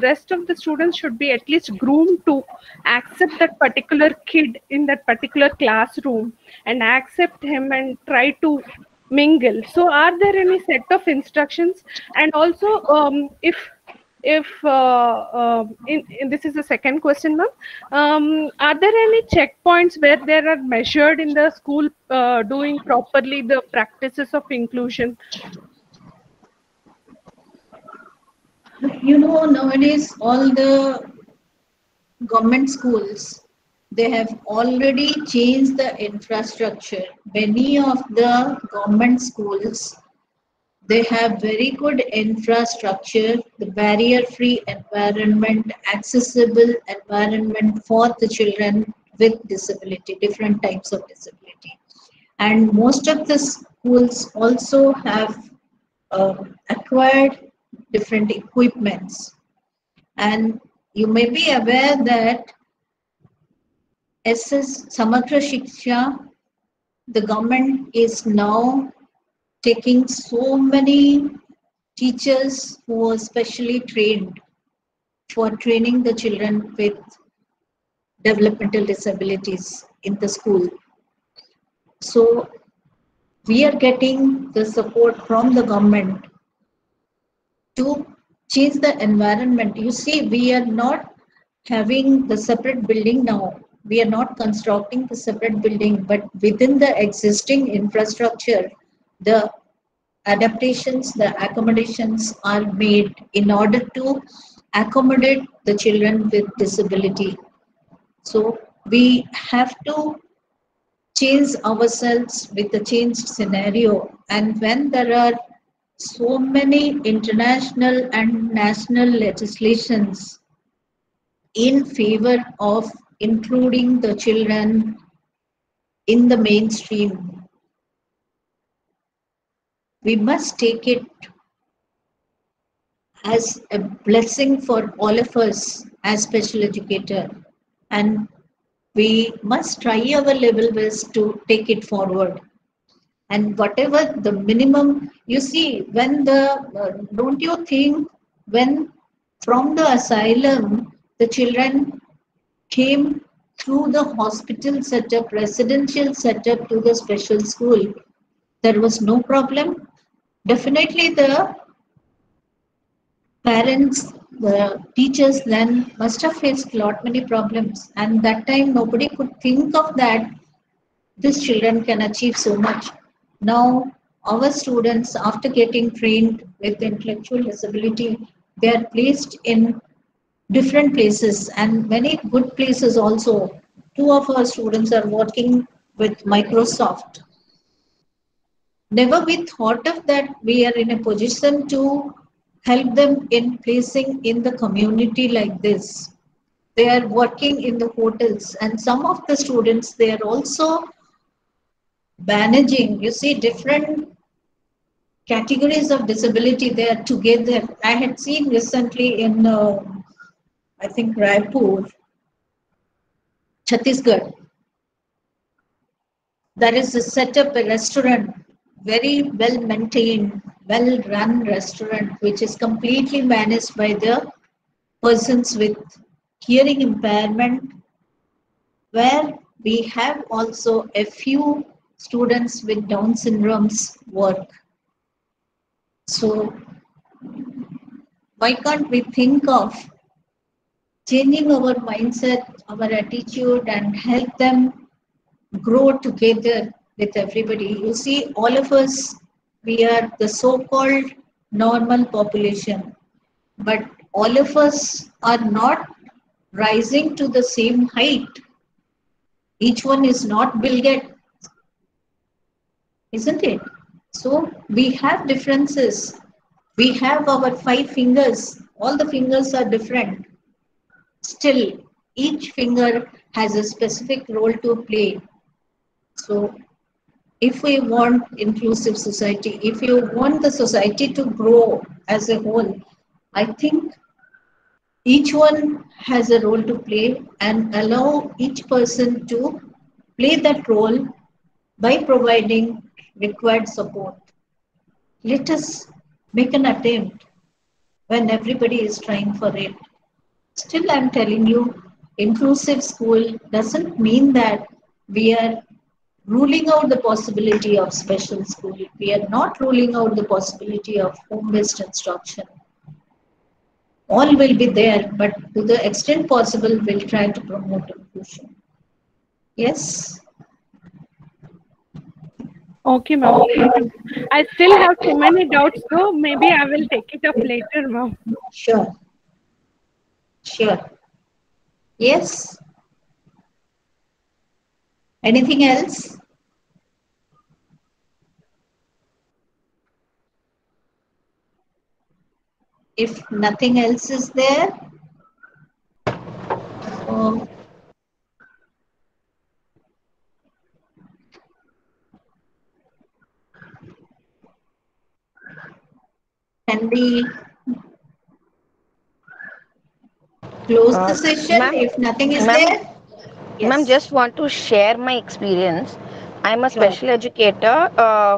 rest of the students should be at least groomed to accept that particular kid in that particular classroom and accept him and try to mingle. So are there any set of instructions? And also if this is the second question, ma'am, are there any checkpoints where they are measured in the school doing properly the practices of inclusion? You know, nowadays all the government schools, they have already changed the infrastructure. Many of the government schools, they have very good infrastructure, the barrier-free environment, accessible environment for the children with disability, different types of disability. And most of the schools also have acquired different equipments. And you may be aware that SS Samagra Shiksha, the government is now taking so many teachers who are specially trained for training the children with developmental disabilities in the school. So we are getting the support from the government to change the environment. You see, we are not having the separate building now. We are not constructing the separate building, but within the existing infrastructure, the adaptations, the accommodations are made in order to accommodate the children with disability. So we have to change ourselves with the changed scenario. And when there are so many international and national legislations in favor of including the children in the mainstream, we must take it as a blessing for all of us as special educator, and we must try our level best to take it forward. And whatever the minimum, you see, when don't you think when from the asylum the children came through the hospital setup, residential setup to the special school, there was no problem? Definitely the parents, the teachers then must have faced lot many problems, and that time nobody could think of that these children can achieve so much. Now our students, after getting trained with intellectual disability, they are placed in different places and many good places also. Two of our students are working with Microsoft. Never we thought of that we are in a position to help them in placing in the community like this. They are working in the hotels, and some of the students, they are also managing, you see, different categories of disability. They are together. I had seen recently in, I think, Raipur, Chhattisgarh, there is a setup, a restaurant, very well maintained, well run restaurant, which is completely managed by the persons with hearing impairment, where we have also a few students with Down syndrome's work. So why can't we think of changing our mindset, our attitude, and help them grow together with everybody? You see, all of us, we are the so-called normal population, but all of us are not rising to the same height. Each one is not Bill Gates, isn't it? So we have differences. We have our 5 fingers. All the fingers are different. Still, each finger has a specific role to play. So if we want inclusive society, if you want the society to grow as a whole, I think each one has a role to play, and allow each person to play that role by providing required support. Let us make an attempt when everybody is trying for it. Still, I'm telling you, inclusive school doesn't mean that we are ruling out the possibility of special school. We are not ruling out the possibility of home-based instruction. All will be there, but to the extent possible, we'll try to promote inclusion. Yes? Okay, ma'am. I still have too many doubts, so maybe I will take it up later, ma'am. Sure. Sure. Yes. Anything else? If nothing else is there, so can we close the session Ma'am, if nothing is ma'am, there? ma'am, Yes. just want to share my experience. I'm a Sure. special educator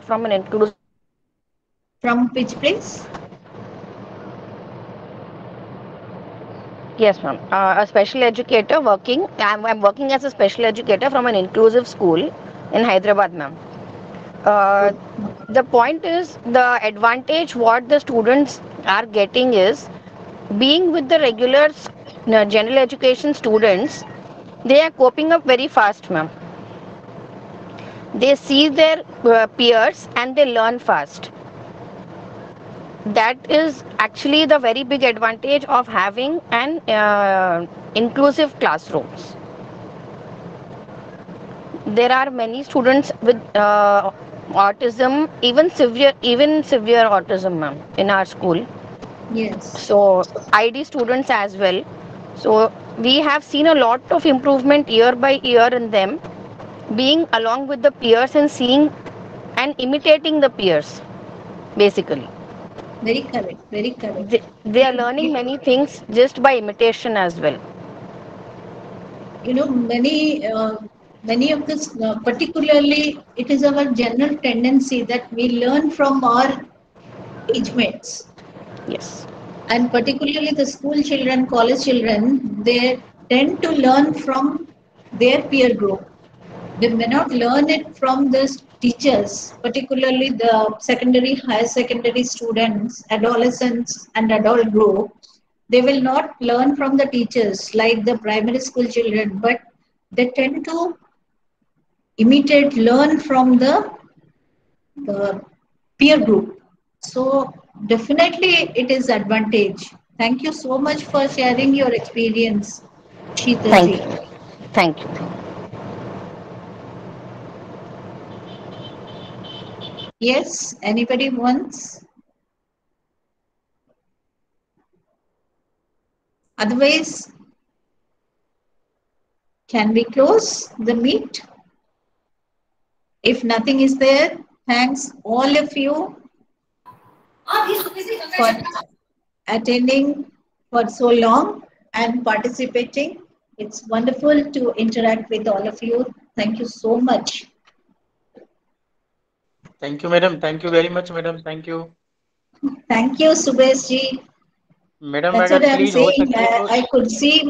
from an inclusive. From which place? Yes, ma'am. A special educator working. I'm working as a special educator from an inclusive school in Hyderabad, ma'am. The point is the advantage what the students are getting is being with the regular general education students. They are coping up very fast, ma'am. They see their peers and they learn fast. That is actually the very big advantage of having an inclusive classrooms. There are many students with autism, even severe autism, ma'am, in our school. Yes. So ID students as well. So we have seen a lot of improvement year by year in them, being along with the peers and seeing and imitating the peers, basically. Very correct. Very correct. They are learning many things just by imitation as well. You know, many of this, particularly, it is our general tendency that we learn from our age mates. Yes. And particularly the school children, college children, they tend to learn from their peer group. They may not learn it from the teachers, particularly the secondary, higher secondary students, adolescents, and adult group. They will not learn from the teachers like the primary school children, but they tend to imitate, learn from the peer group. So definitely it is advantage. Thank you so much for sharing your experience, Sheeta Thank ji. you. Thank you. Yes, anybody wants? Otherwise, can we close the meet? If nothing is there, thanks all of you for attending for so long and participating. It's wonderful to interact with all of you. Thank you so much. Thank you, madam. Thank you very much, madam. Thank you. Thank you, Subesh ji. Madam That's what अगर I'm please हो saying. सके तो I could see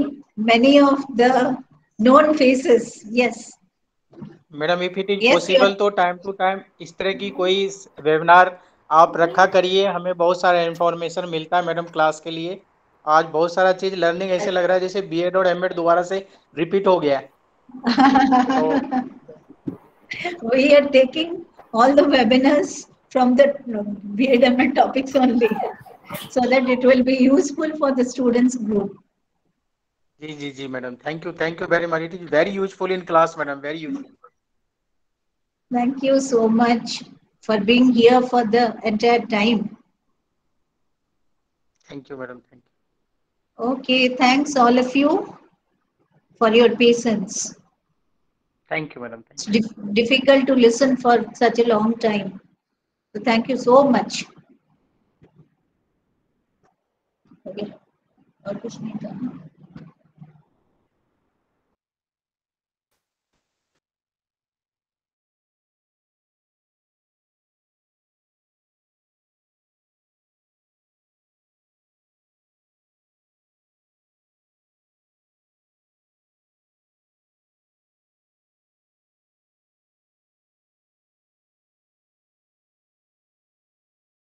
many of the known faces. Yes. Madam if it is Yes, sir. Possible तो time to time इस तरह की कोई webinar आप रखा करिए, हमें बहुत सारा इंफॉर्मेशन मिलता है मैडम क्लास के लिए। आज बहुत सारा चीज लर्निंग ऐसे लग रहा है जैसे बीएड और एमएड दोबारा से रिपीट हो गया है। तो We are taking all the webinars from the BEdML topics only, so that it will be useful for the students group. Ji ji ji madam, thank you very much, it is very useful in class madam, very useful. Thank you so much for being here for the entire time. Thank you madam, thank you. Okay, thanks all of you for your patience. Thank you madam, It's difficult to listen for such a long time. So thank you so much. Okay. और कुछ नहीं था।